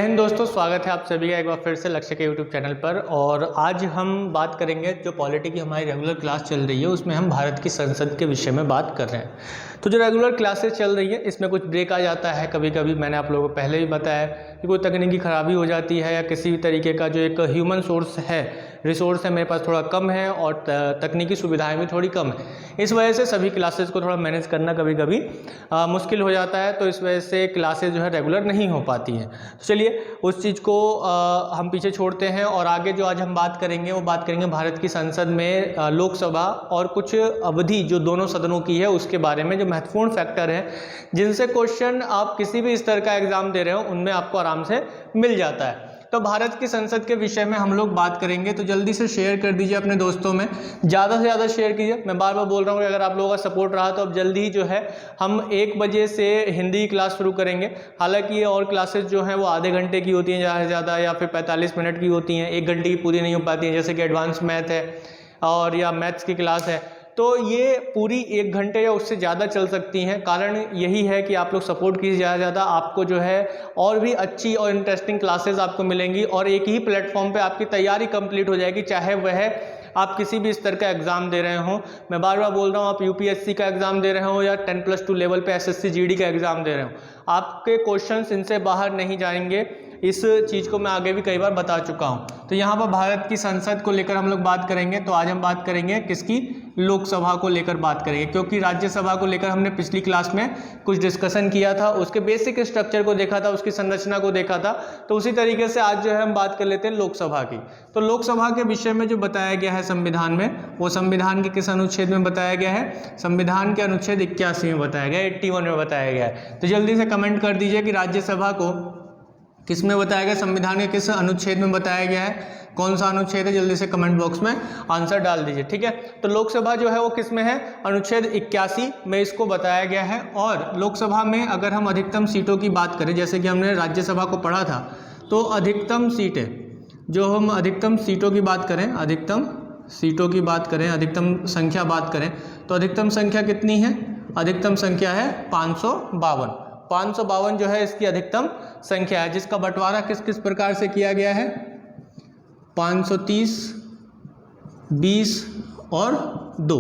हिंद दोस्तों, स्वागत है आप सभी का एक बार फिर से लक्ष्य के यूट्यूब चैनल पर। और आज हम बात करेंगे, जो पॉलिटी की हमारी रेगुलर क्लास चल रही है उसमें हम भारत की संसद के विषय में बात कर रहे हैं। तो जो रेगुलर क्लासेस चल रही है इसमें कुछ ब्रेक आ जाता है कभी कभी। मैंने आप लोगों को पहले भी बताया कि कोई तकनीकी खराबी हो जाती है या किसी भी तरीके का जो एक ह्यूमन रिसोर्स है मेरे पास थोड़ा कम है और तकनीकी सुविधाएं भी थोड़ी कम है। इस वजह से सभी क्लासेस को थोड़ा मैनेज करना कभी कभी मुश्किल हो जाता है, तो इस वजह से क्लासेस जो है रेगुलर नहीं हो पाती हैं। तो चलिए उस चीज़ को हम पीछे छोड़ते हैं और आगे जो आज हम बात करेंगे वो बात करेंगे भारत की संसद में लोकसभा और कुछ अवधि जो दोनों सदनों की है उसके बारे में, जो महत्वपूर्ण फैक्टर हैं जिनसे क्वेश्चन आप किसी भी स्तर का एग्जाम दे रहे हो उनमें आपको आराम से मिल जाता है। तो भारत की संसद के विषय में हम लोग बात करेंगे, तो जल्दी से शेयर कर दीजिए अपने दोस्तों में, ज़्यादा से ज़्यादा शेयर कीजिए। मैं बार बार बोल रहा हूँ कि अगर आप लोगों का सपोर्ट रहा तो अब जल्दी ही जो है हम 1 बजे से हिंदी की क्लास शुरू करेंगे। हालांकि ये और क्लासेस जो हैं वो आधे घंटे की होती हैं ज़्यादा से ज़्यादा, या फिर 45 मिनट की होती हैं, 1 घंटे की पूरी नहीं हो पाती हैं, जैसे कि एडवांस मैथ है और या मैथ्स की क्लास है। तो ये पूरी 1 घंटे या उससे ज़्यादा चल सकती हैं। कारण यही है कि आप लोग सपोर्ट कीजिए ज़्यादा से ज़्यादा, आपको जो है और भी अच्छी और इंटरेस्टिंग क्लासेस आपको मिलेंगी और एक ही प्लेटफॉर्म पे आपकी तैयारी कंप्लीट हो जाएगी, चाहे वह आप किसी भी स्तर का एग्जाम दे रहे हो। मैं बार बार बोल रहा हूँ, आप यूपीएससी का एग्जाम दे रहे हो या 10+2 लेवल पे एसएससी जीडी का एग्जाम दे रहे हो, आपके क्वेश्चंस इनसे बाहर नहीं जाएंगे। इस चीज़ को मैं आगे भी कई बार बता चुका हूँ। तो यहाँ पर भारत की संसद को लेकर हम लोग बात करेंगे। तो आज हम बात करेंगे किसकी? लोकसभा को लेकर बात करेंगे, क्योंकि राज्यसभा को लेकर हमने पिछली क्लास में कुछ डिस्कशन किया था, उसके बेसिक स्ट्रक्चर को देखा था, उसकी संरचना को देखा था। तो उसी तरीके से आज जो है हम बात कर लेते हैं लोकसभा की। तो लोकसभा के विषय में जो बताया गया है संविधान में, वो संविधान के किस अनुच्छेद में बताया गया है? संविधान के अनुच्छेद 81 में बताया गया है, 81 में बताया गया है। तो जल्दी से कमेंट कर दीजिए कि राज्यसभा को किस में बताया गया, संविधान के किस अनुच्छेद में बताया गया है, कौन सा अनुच्छेद है? जल्दी से कमेंट बॉक्स में आंसर डाल दीजिए, ठीक है। तो लोकसभा जो है वो किस में है? अनुच्छेद 81 में इसको बताया गया है। और लोकसभा में अगर हम अधिकतम सीटों की बात करें, जैसे कि हमने राज्यसभा को पढ़ा था, तो अधिकतम सीटें, जो हम अधिकतम सीटों की बात करें, अधिकतम सीटों की बात करें, अधिकतम संख्या बात करें, तो अधिकतम संख्या कितनी है? अधिकतम संख्या है 552। 552 जो है इसकी अधिकतम संख्या है, जिसका बंटवारा किस किस प्रकार से किया गया है? 530, 20 और 2।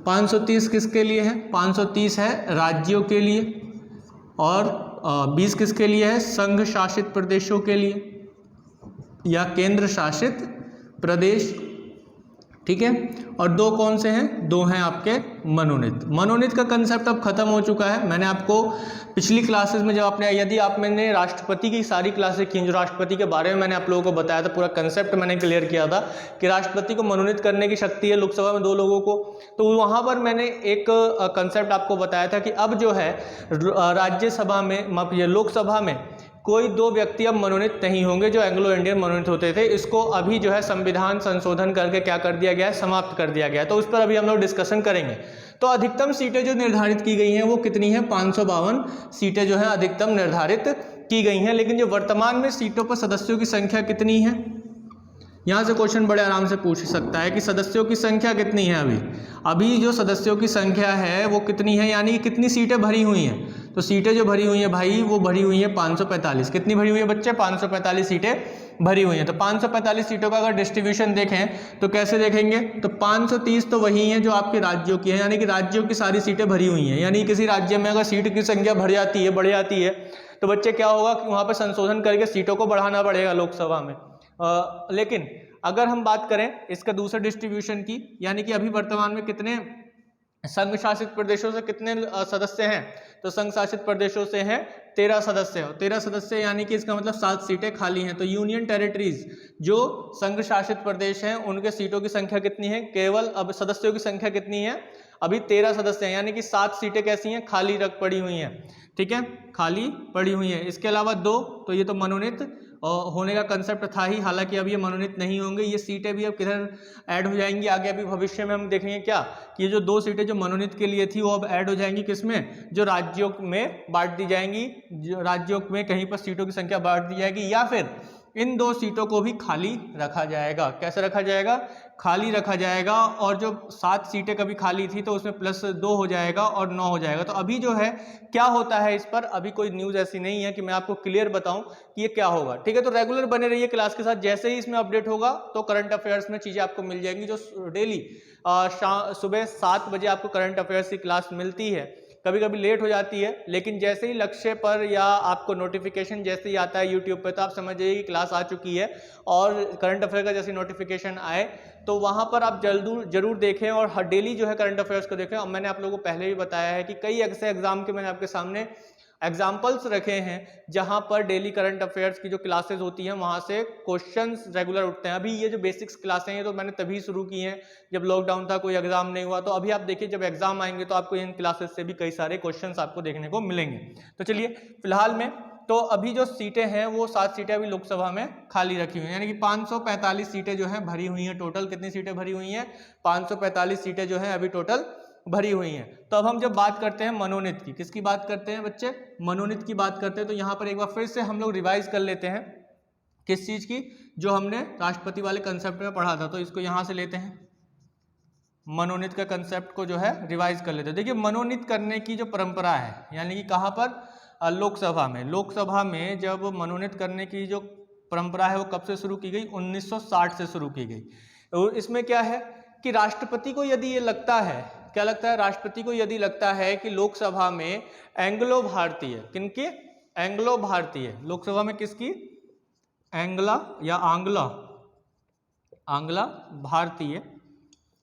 530 किसके लिए है? 530 है राज्यों के लिए और 20 किसके लिए है? संघ शासित प्रदेशों के लिए या केंद्र शासित प्रदेश, ठीक है। और 2 कौन से हैं? 2 हैं आपके मनोनीत। मनोनीत का कंसेप्ट अब खत्म हो चुका है। मैंने आपको पिछली क्लासेस में जब मैंने राष्ट्रपति की सारी क्लासेस की, जो राष्ट्रपति के बारे में मैंने आप लोगों को बताया था, पूरा कंसेप्ट मैंने क्लियर किया था कि राष्ट्रपति को मनोनीत करने की शक्ति है लोकसभा में 2 लोगों को। तो वहाँ पर मैंने एक कंसेप्ट आपको बताया था कि अब जो है राज्यसभा में, ये लोकसभा में कोई 2 व्यक्ति अब मनोनीत नहीं होंगे जो एंग्लो इंडियन मनोनीत होते थे। इसको अभी जो है संविधान संशोधन करके क्या कर दिया गया है? समाप्त कर दिया गया है। तो उस पर अभी हम लोग डिस्कशन करेंगे। तो अधिकतम सीटें जो निर्धारित की गई हैं वो कितनी है? 552 सीटें जो है अधिकतम निर्धारित की गई हैं। लेकिन जो वर्तमान में सीटों पर सदस्यों की संख्या कितनी है? यहाँ से क्वेश्चन बड़े आराम से पूछ सकता है कि सदस्यों की संख्या कितनी है। अभी जो सदस्यों की संख्या है वो कितनी है, यानी कि कितनी सीटें भरी हुई हैं। तो सीटें जो भरी हुई हैं भाई, वो भरी हुई हैं 545। कितनी भरी हुई है बच्चे? 545 सीटें भरी हुई हैं। तो 545 सीटों का अगर डिस्ट्रीब्यूशन देखें तो कैसे देखेंगे? तो 530 तो वही हैं जो आपके राज्यों की हैं, यानी कि राज्यों की सारी सीटें भरी हुई हैं। यानी किसी राज्य में अगर सीट की संख्या बढ़ जाती है तो बच्चे क्या होगा कि वहाँ पर संशोधन करके सीटों को बढ़ाना पड़ेगा लोकसभा में। लेकिन अगर हम बात करें इसका दूसरे डिस्ट्रीब्यूशन की, यानी कि अभी वर्तमान में कितने संघ शासित प्रदेशों से कितने सदस्य हैं? तो संघ शासित प्रदेशों से हैं 13 सदस्य। 13 सदस्य यानी कि इसका मतलब 7 सीटें खाली हैं। तो यूनियन टेरिटरीज, जो संघ शासित प्रदेश हैं, उनके सीटों की संख्या कितनी है? केवल अब सदस्यों की संख्या कितनी है? अभी 13 सदस्य हैं, यानी कि 7 सीटें कैसी हैं? खाली रख पड़ी हुई हैं, ठीक है, खाली पड़ी हुई हैं। इसके अलावा 2, तो ये तो मनोनीत होने का कंसेप्ट था ही, हालांकि अब ये मनोनीत नहीं होंगे। ये सीटें भी अब किधर ऐड हो जाएंगी आगे अभी भविष्य में हम देखेंगे क्या, कि ये जो 2 सीटें जो मनोनीत के लिए थी वो अब ऐड हो जाएंगी किसमें? जो राज्यों में बांट दी जाएंगी, जो राज्यों में कहीं पर सीटों की संख्या बांट दी जाएगी, या फिर इन 2 सीटों को भी खाली रखा जाएगा। कैसे रखा जाएगा? खाली रखा जाएगा। और जो 7 सीटें कभी खाली थी तो उसमें +2 हो जाएगा और 9 हो जाएगा। तो अभी जो है क्या होता है इस पर अभी कोई न्यूज़ ऐसी नहीं है कि मैं आपको क्लियर बताऊं कि ये क्या होगा। ठीक है, तो रेगुलर बने रहिए क्लास के साथ। जैसे ही इसमें अपडेट होगा तो करंट अफेयर्स में चीज़ें आपको मिल जाएंगी। जो डेली सुबह 7 बजे आपको करंट अफेयर्स की क्लास मिलती है, कभी कभी लेट हो जाती है, लेकिन जैसे ही लक्ष्य पर या आपको नोटिफिकेशन जैसे ही आता है यूट्यूब पे तो आप समझ जाइए कि क्लास आ चुकी है। और करंट अफेयर का जैसे नोटिफिकेशन आए तो वहाँ पर आप जरूर देखें और हर डेली जो है करंट अफेयर्स को देखें। और मैंने आप लोगों को पहले भी बताया है कि कई ऐसे एग्जाम के मैंने आपके सामने एग्जाम्पल्स रखे हैं जहां पर डेली करंट अफेयर्स की जो क्लासेस होती हैं वहां से क्वेश्चंस रेगुलर उठते हैं। अभी ये जो बेसिक्स क्लासें हैं ये तो मैंने तभी शुरू की हैं जब लॉकडाउन था, कोई एग्जाम नहीं हुआ। तो अभी आप देखिए जब एग्जाम आएंगे तो आपको इन क्लासेस से भी कई सारे क्वेश्चंस आपको देखने को मिलेंगे। तो चलिए फिलहाल में तो अभी जो सीटें हैं वो 7 सीटें अभी लोकसभा में खाली रखी हुई हैं, यानी कि 545 सीटें जो हैं भरी हुई हैं। टोटल कितनी सीटें भरी हुई हैं? 545 सीटें जो हैं अभी टोटल भरी हुई हैं। तो अब हम जब बात करते हैं मनोनीत की, किसकी बात करते हैं बच्चे? मनोनीत की बात करते हैं। तो यहाँ पर एक बार फिर से हम लोग रिवाइज कर लेते हैं किस चीज़ की, जो हमने राष्ट्रपति वाले कंसेप्ट में पढ़ा था। तो इसको यहाँ से लेते हैं, मनोनीत का कंसेप्ट को जो है रिवाइज कर लेते हैं। देखिए मनोनीत करने की जो परंपरा है, यानी कि कहाँ पर? लोकसभा में। लोकसभा में जब मनोनीत करने की जो परंपरा है वो कब से शुरू की गई? 1960 से शुरू की गई। और इसमें क्या है कि राष्ट्रपति को यदि ये लगता है, क्या लगता है? राष्ट्रपति को यदि लगता है कि लोकसभा में एंग्लो भारतीय, किनकी? एंग्लो भारतीय। लोकसभा में किसकी? एंग्ला या आंग्ला भारतीय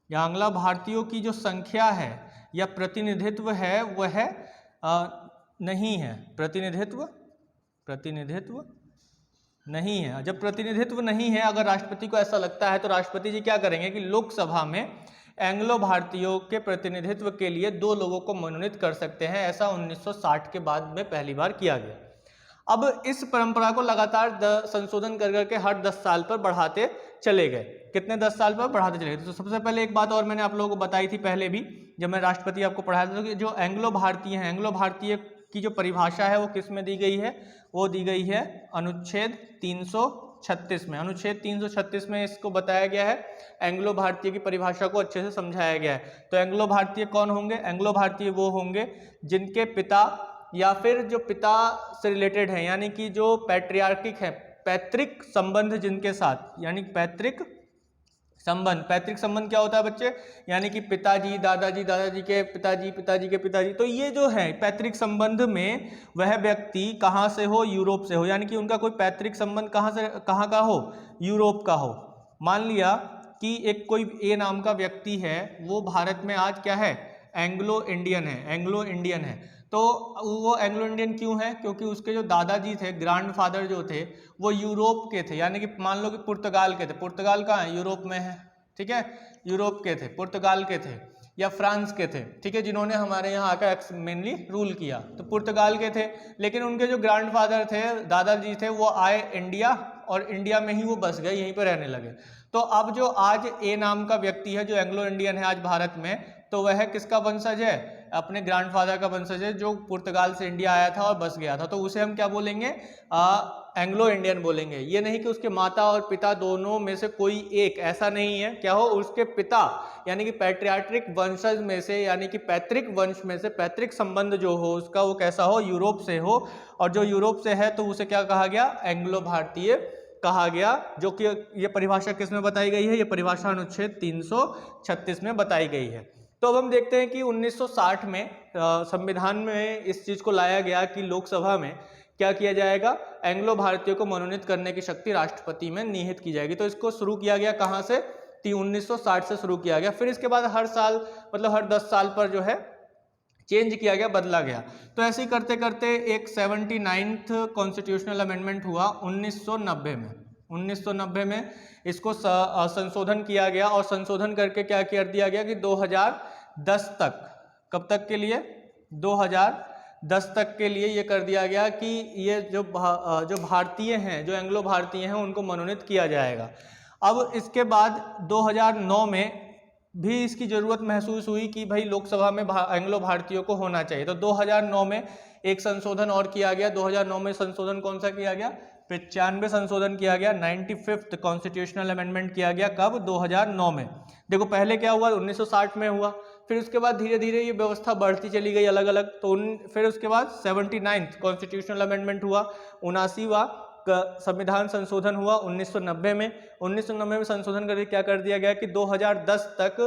या आंग्ला भारतीयों की जो संख्या है या प्रतिनिधित्व है वह नहीं है। प्रतिनिधित्व नहीं है। जब प्रतिनिधित्व नहीं है, अगर राष्ट्रपति को ऐसा लगता है तो राष्ट्रपति जी क्या करेंगे कि लोकसभा में एंग्लो भारतीयों के प्रतिनिधित्व के लिए 2 लोगों को मनोनीत कर सकते हैं। ऐसा 1960 के बाद में पहली बार किया गया। अब इस परंपरा को लगातार संशोधन कर करके हर 10 साल पर बढ़ाते चले गए। कितने? 10 साल पर बढ़ाते चले गए। तो सबसे पहले एक बात और मैंने आप लोगों को बताई थी पहले भी जब मैं राष्ट्रपति आपको पढ़ाया था कि जो एंग्लो भारतीय हैं, एंग्लो भारतीय की जो परिभाषा है वो किस में दी गई है? वो दी गई है अनुच्छेद 336 में। अनुच्छेद 336 में इसको बताया गया है, एंग्लो भारतीय की परिभाषा को अच्छे से समझाया गया है। तो एंग्लो भारतीय कौन होंगे? एंग्लो भारतीय वो होंगे जिनके पिता या फिर जो पिता से रिलेटेड है, यानी कि जो पैट्रियार्किक है, पैतृक संबंध जिनके साथ, यानी पैतृक संबंध क्या होता है बच्चे? यानी कि पिताजी, दादाजी, दादाजी के पिताजी, पिताजी के पिताजी। तो ये जो है पैतृक संबंध में वह व्यक्ति कहाँ से हो? यूरोप से हो। यानी कि उनका कोई पैतृक संबंध कहाँ का हो? यूरोप का हो। मान लिया कि एक कोई ए नाम का व्यक्ति है, वो भारत में आज क्या है? एंग्लो इंडियन है। तो वो एंग्लो इंडियन क्यों है? क्योंकि उसके जो दादाजी थे, ग्रैंडफादर जो थे, वो यूरोप के थे। यानी कि मान लो कि पुर्तगाल के थे। पुर्तगाल कहाँ है? यूरोप में है। ठीक है, यूरोप के थे, पुर्तगाल के थे या फ्रांस के थे। ठीक है, जिन्होंने हमारे यहाँ आकर मेनली रूल किया, तो पुर्तगाल के थे। लेकिन उनके जो ग्रैंडफादर थे, दादाजी थे, वो आए इंडिया और इंडिया में ही वो बस गए, यहीं पर रहने लगे। तो अब जो आज ए नाम का व्यक्ति है जो एंग्लो इंडियन है आज भारत में, तो वह किसका वंशज है? अपने ग्रैंडफादर का वंशज है जो पुर्तगाल से इंडिया आया था और बस गया था। तो उसे हम क्या बोलेंगे? एंग्लो इंडियन बोलेंगे। ये नहीं कि उसके माता और पिता दोनों में से कोई एक, ऐसा नहीं है। क्या हो? उसके पिता यानी कि पैट्रियार्किक वंशज में से, यानी कि पैतृक वंश में से, पैतृक संबंध जो हो उसका वो कैसा हो? यूरोप से हो। और जो यूरोप से है तो उसे क्या कहा गया? एंग्लो भारतीय कहा गया। जो कि ये परिभाषा किस में बताई गई है? ये परिभाषा अनुच्छेद 336 में बताई गई है। तो अब हम देखते हैं कि 1960 में संविधान में इस चीज़ को लाया गया कि लोकसभा में क्या किया जाएगा? एंग्लो भारतीयों को मनोनीत करने की शक्ति राष्ट्रपति में निहित की जाएगी। तो इसको शुरू किया गया कहाँ से? 1960 से शुरू किया गया। फिर इसके बाद हर साल, मतलब हर 10 साल पर जो है चेंज किया गया, बदला गया। तो ऐसे ही करते करते एक 79th कॉन्स्टिट्यूशनल अमेंडमेंट हुआ 1990 में। 1990 में इसको संशोधन किया गया और संशोधन करके क्या कर दिया गया कि 2010 तक, कब तक के लिए? 2010 तक के लिए ये कर दिया गया कि ये जो भारतीय हैं, जो एंग्लो भारतीय हैं, उनको मनोनीत किया जाएगा। अब इसके बाद 2009 में भी इसकी ज़रूरत महसूस हुई कि भाई लोकसभा में एंग्लो भारतीयों को होना चाहिए। तो 2009 में एक संशोधन और किया गया। 2009 में संशोधन कौन सा किया गया? 95 संशोधन किया गया, 95th कॉन्स्टिट्यूशनल अमेंडमेंट किया गया, कब? 2009 में। देखो पहले क्या हुआ, 1960 में हुआ, फिर उसके बाद धीरे धीरे ये व्यवस्था बढ़ती चली गई अलग अलग, तो फिर उसके बाद 79th कॉन्स्टिट्यूशनल अमेंडमेंट हुआ, 79वां संविधान संशोधन हुआ 1990 में। 1990 में संशोधन करके क्या कर दिया गया कि 2010 तक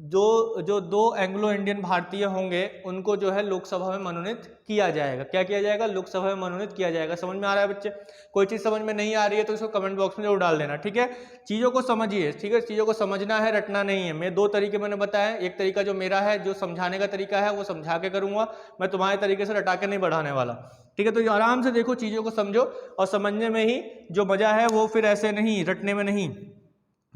जो दो एंग्लो इंडियन भारतीय होंगे उनको जो है लोकसभा में मनोनीत किया जाएगा। क्या किया जाएगा? लोकसभा में मनोनीत किया जाएगा। समझ में आ रहा है बच्चे? कोई चीज़ समझ में नहीं आ रही है तो इसको कमेंट बॉक्स में जरूर डाल देना, ठीक है? चीज़ों को समझिए, ठीक है? चीज़ों को समझना है, रटना नहीं है। मैं दो तरीके मैंने बताया, एक तरीका जो मेरा है, जो समझाने का तरीका है वो समझा के करूँगा, मैं तुम्हारे तरीके से रटा के नहीं बढ़ाने वाला, ठीक है? तो आराम से देखो, चीज़ों को समझो और समझने में ही जो मज़ा है वो फिर ऐसे नहीं, रटने में नहीं।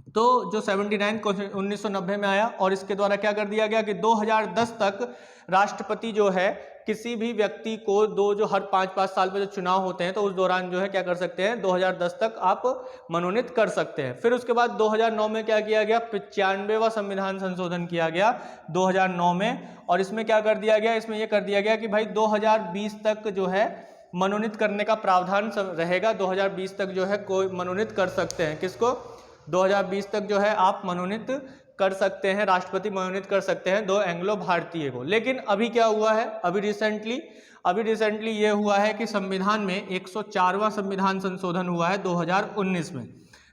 तो जो 79 1990 में आया और इसके द्वारा क्या कर दिया गया कि 2010 तक राष्ट्रपति जो है किसी भी व्यक्ति को जो हर 5-5 साल में जो चुनाव होते हैं तो उस दौरान जो है क्या कर सकते हैं, 2010 तक आप मनोनीत कर सकते हैं। फिर उसके बाद 2009 में क्या किया गया, 95वां संविधान संशोधन किया गया 2009 में, और इसमें क्या कर दिया गया, इसमें यह कर दिया गया कि भाई 2020 तक जो है मनोनीत करने का प्रावधान रहेगा। 2020 तक जो है कोई मनोनीत कर सकते हैं, किसको? 2020 तक जो है आप मनोनीत कर सकते हैं, राष्ट्रपति मनोनीत कर सकते हैं दो एंग्लो भारतीय को। लेकिन अभी क्या हुआ है, अभी रिसेंटली ये हुआ है कि संविधान में 104वां संविधान संशोधन हुआ है 2019 में।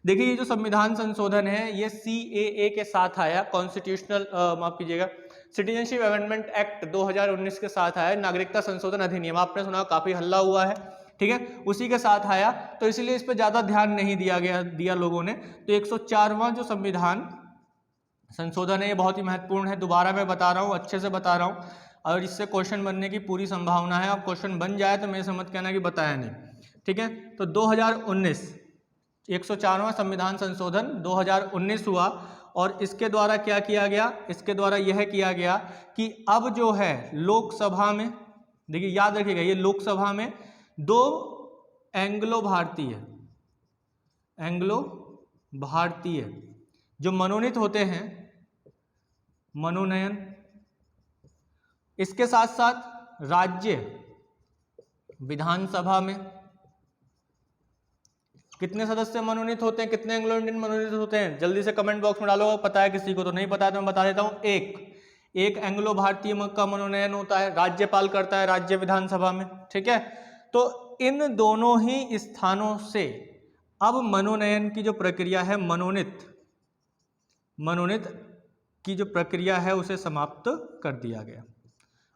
देखिए ये जो संविधान संशोधन है ये CAA के साथ आया, कॉन्स्टिट्यूशनल माफ कीजिएगा, सिटीजनशिप अमेंडमेंट एक्ट 2019 के साथ आया, नागरिकता संशोधन अधिनियम, आपने सुना, काफी हल्ला हुआ है, ठीक है? उसी के साथ आया, तो इसलिए इस पर ज्यादा ध्यान नहीं दिया लोगों ने। तो 104वां जो संविधान संशोधन है ये बहुत ही महत्वपूर्ण है, दोबारा मैं बता रहा हूँ, अच्छे से बता रहा हूँ, और इससे क्वेश्चन बनने की पूरी संभावना है। अब क्वेश्चन बन जाए तो मेरे से मत कहना कि बताया नहीं, ठीक है? तो 2019 104वां संविधान संशोधन 2019 हुआ और इसके द्वारा क्या किया गया, इसके द्वारा यह किया गया कि अब जो है लोकसभा में, देखिए याद रखिएगा, ये लोकसभा में दो एंग्लो भारतीय जो मनोनीत होते हैं, मनोनयन, इसके साथ साथ राज्य विधानसभा में कितने सदस्य मनोनीत होते हैं, कितने एंग्लो इंडियन मनोनीत होते हैं? जल्दी से कमेंट बॉक्स में डालो, पता है किसी को, तो नहीं पता है तो मैं बता देता हूं। एक एंग्लो भारतीय का मनोनयन होता है, राज्यपाल करता है राज्य विधानसभा में, ठीक है? तो इन दोनों ही स्थानों से अब मनोनयन की जो प्रक्रिया है, मनोनीत की जो प्रक्रिया है उसे समाप्त कर दिया गया।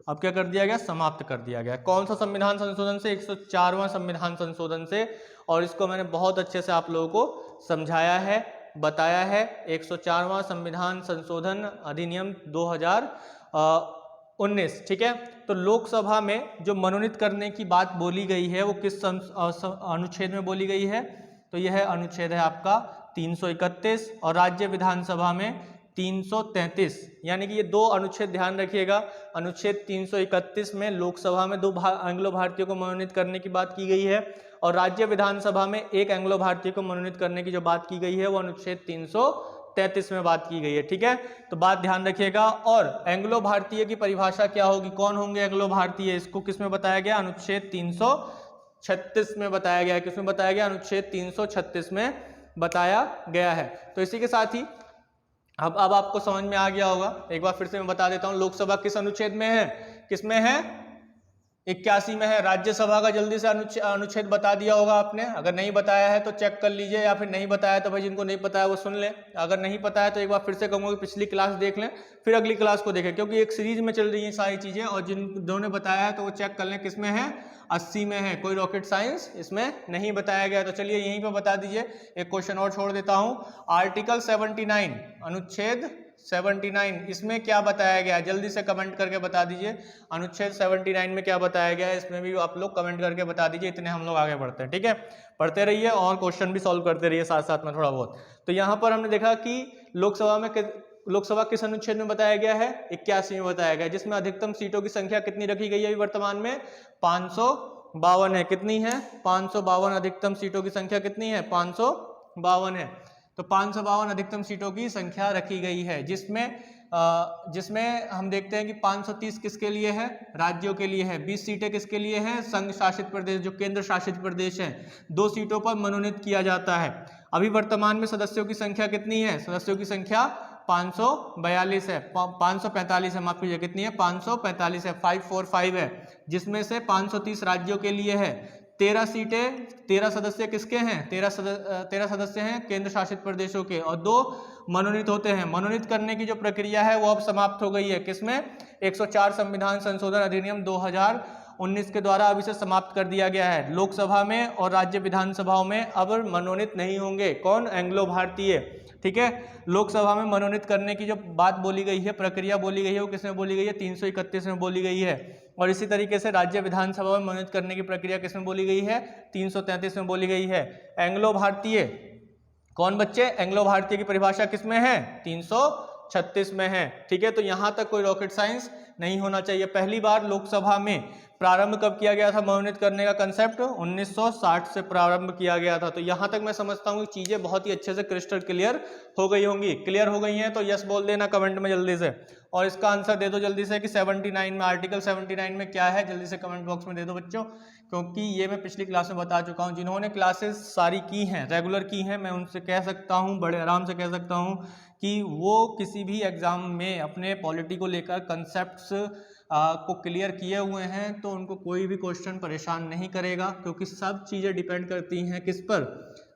अब क्या कर दिया गया? समाप्त कर दिया गया। कौन सा संविधान संशोधन से? 104वां संविधान संशोधन से, और इसको मैंने बहुत अच्छे से आप लोगों को समझाया है, बताया है। 104वां संविधान संशोधन अधिनियम 2019, ठीक है? तो लोकसभा में जो मनोनीत करने की बात बोली गई है वो किस अनुच्छेद में बोली गई है? तो यह अनुच्छेद है आपका 331, और राज्य विधानसभा में 333, यानी कि ये दो अनुच्छेद ध्यान रखिएगा। अनुच्छेद 331 में लोकसभा में दो एंग्लो भारतीयों को मनोनीत करने की बात की गई है, और राज्य विधानसभा में एक एंग्लो भारतीय को मनोनीत करने की जो बात की गई है वो अनुच्छेद 333 में बात की गई है, ठीक है? तो बात ध्यान रखिएगा। और एंग्लो भारतीय की परिभाषा क्या होगी, कौन होंगे एंग्लो भारतीय? इसको किस में बताया गया? अनुच्छेद 336 में बताया गया है। किसमें बताया गया? अनुच्छेद 336 में बताया गया है। तो इसी के साथ ही अब आपको समझ में आ गया होगा, एक बार फिर से मैं बता देता हूं, लोकसभा किस अनुच्छेद में है, किसमें है? 81 में है। राज्यसभा का जल्दी से अनुच्छेद बता दिया होगा आपने, अगर नहीं बताया है तो चेक कर लीजिए, या फिर नहीं बताया तो भाई जिनको नहीं पता है वो सुन लें। अगर नहीं पता है तो एक बार फिर से कहूँगा कि पिछली क्लास देख लें, फिर अगली क्लास को देखें, क्योंकि एक सीरीज में चल रही है सारी चीज़ें, और जिन्होंने बताया है तो वो चेक कर लें किस में है, 80 में है। कोई रॉकेट साइंस इसमें नहीं बताया गया। तो चलिए यहीं पर बता दीजिए, एक क्वेश्चन और छोड़ देता हूँ। आर्टिकल 79, अनुच्छेद 79, इसमें क्या बताया गया है? जल्दी से कमेंट करके बता दीजिए, अनुच्छेद 79 में क्या बताया गया है? इसमें भी आप लोग कमेंट करके बता दीजिए, इतने हम लोग आगे बढ़ते हैं, ठीक है? पढ़ते रहिए और क्वेश्चन भी सॉल्व करते रहिए साथ साथ में थोड़ा बहुत। तो यहाँ पर हमने देखा कि लोकसभा किस अनुच्छेद में बताया गया है? 81 में बताया गया है, जिसमें अधिकतम सीटों की संख्या कितनी रखी गई है वर्तमान में? 552 है। कितनी है? 552। अधिकतम सीटों की संख्या कितनी है? 552 है। तो 552 अधिकतम सीटों की संख्या रखी गई है, जिसमें जिसमें हम देखते हैं कि 530 किसके लिए है, राज्यों के लिए है, 20 सीटें किसके लिए हैं, संघ शासित प्रदेश जो केंद्र शासित प्रदेश हैं, 2 सीटों पर मनोनीत किया जाता है। अभी वर्तमान में सदस्यों की संख्या कितनी है, सदस्यों की संख्या 542 है, 545 है, माफ कीजिए, कितनी है, 545 है, 545 है, जिसमें से 530 राज्यों के लिए है, 13 सीटें, 13 सदस्य किसके हैं, 13 सदस्य हैं केंद्र शासित प्रदेशों के, और 2 मनोनीत होते हैं। मनोनीत करने की जो प्रक्रिया है वो अब समाप्त हो गई है, किसमें, 104 संविधान संशोधन अधिनियम 2019 के द्वारा अब इसे समाप्त कर दिया गया है। लोकसभा में और राज्य विधानसभाओं में अब मनोनीत नहीं होंगे, कौन, एंग्लो भारतीय, ठीक है। लोकसभा में मनोनीत करने की जो बात बोली गई है, प्रक्रिया बोली गई है, वो किसमें बोली गई है, 331 में बोली गई है। और इसी तरीके से राज्य विधानसभा में मनोनीत करने की प्रक्रिया किसमें बोली गई है, 333 में बोली गई है। एंग्लो भारतीय कौन बच्चे, एंग्लो भारतीय की परिभाषा किसमें है, 336 में है, ठीक है। तो यहां तक कोई रॉकेट साइंस नहीं होना चाहिए। पहली बार लोकसभा में प्रारंभ कब किया गया था मनोनीत करने का कंसेप्ट, 1960 से प्रारंभ किया गया था। तो यहां तक मैं समझता हूं कि चीजें बहुत ही अच्छे से क्रिस्टल क्लियर हो गई होंगी। क्लियर हो गई हैं तो यस बोल देना कमेंट में जल्दी से, और इसका आंसर दे दो जल्दी से कि 79 में, आर्टिकल 79 में क्या है, जल्दी से कमेंट बॉक्स में दे दो बच्चों, क्योंकि ये मैं पिछली क्लास में बता चुका हूं। जिन्होंने क्लासेस सारी की हैं, रेगुलर की हैं, मैं उनसे कह सकता हूं, बड़े आराम से कह सकता हूं कि वो किसी भी एग्जाम में अपने पॉलिटी को लेकर कंसेप्ट्स को क्लियर किए हुए हैं, तो उनको कोई भी क्वेश्चन परेशान नहीं करेगा, क्योंकि सब चीज़ें डिपेंड करती हैं किस पर,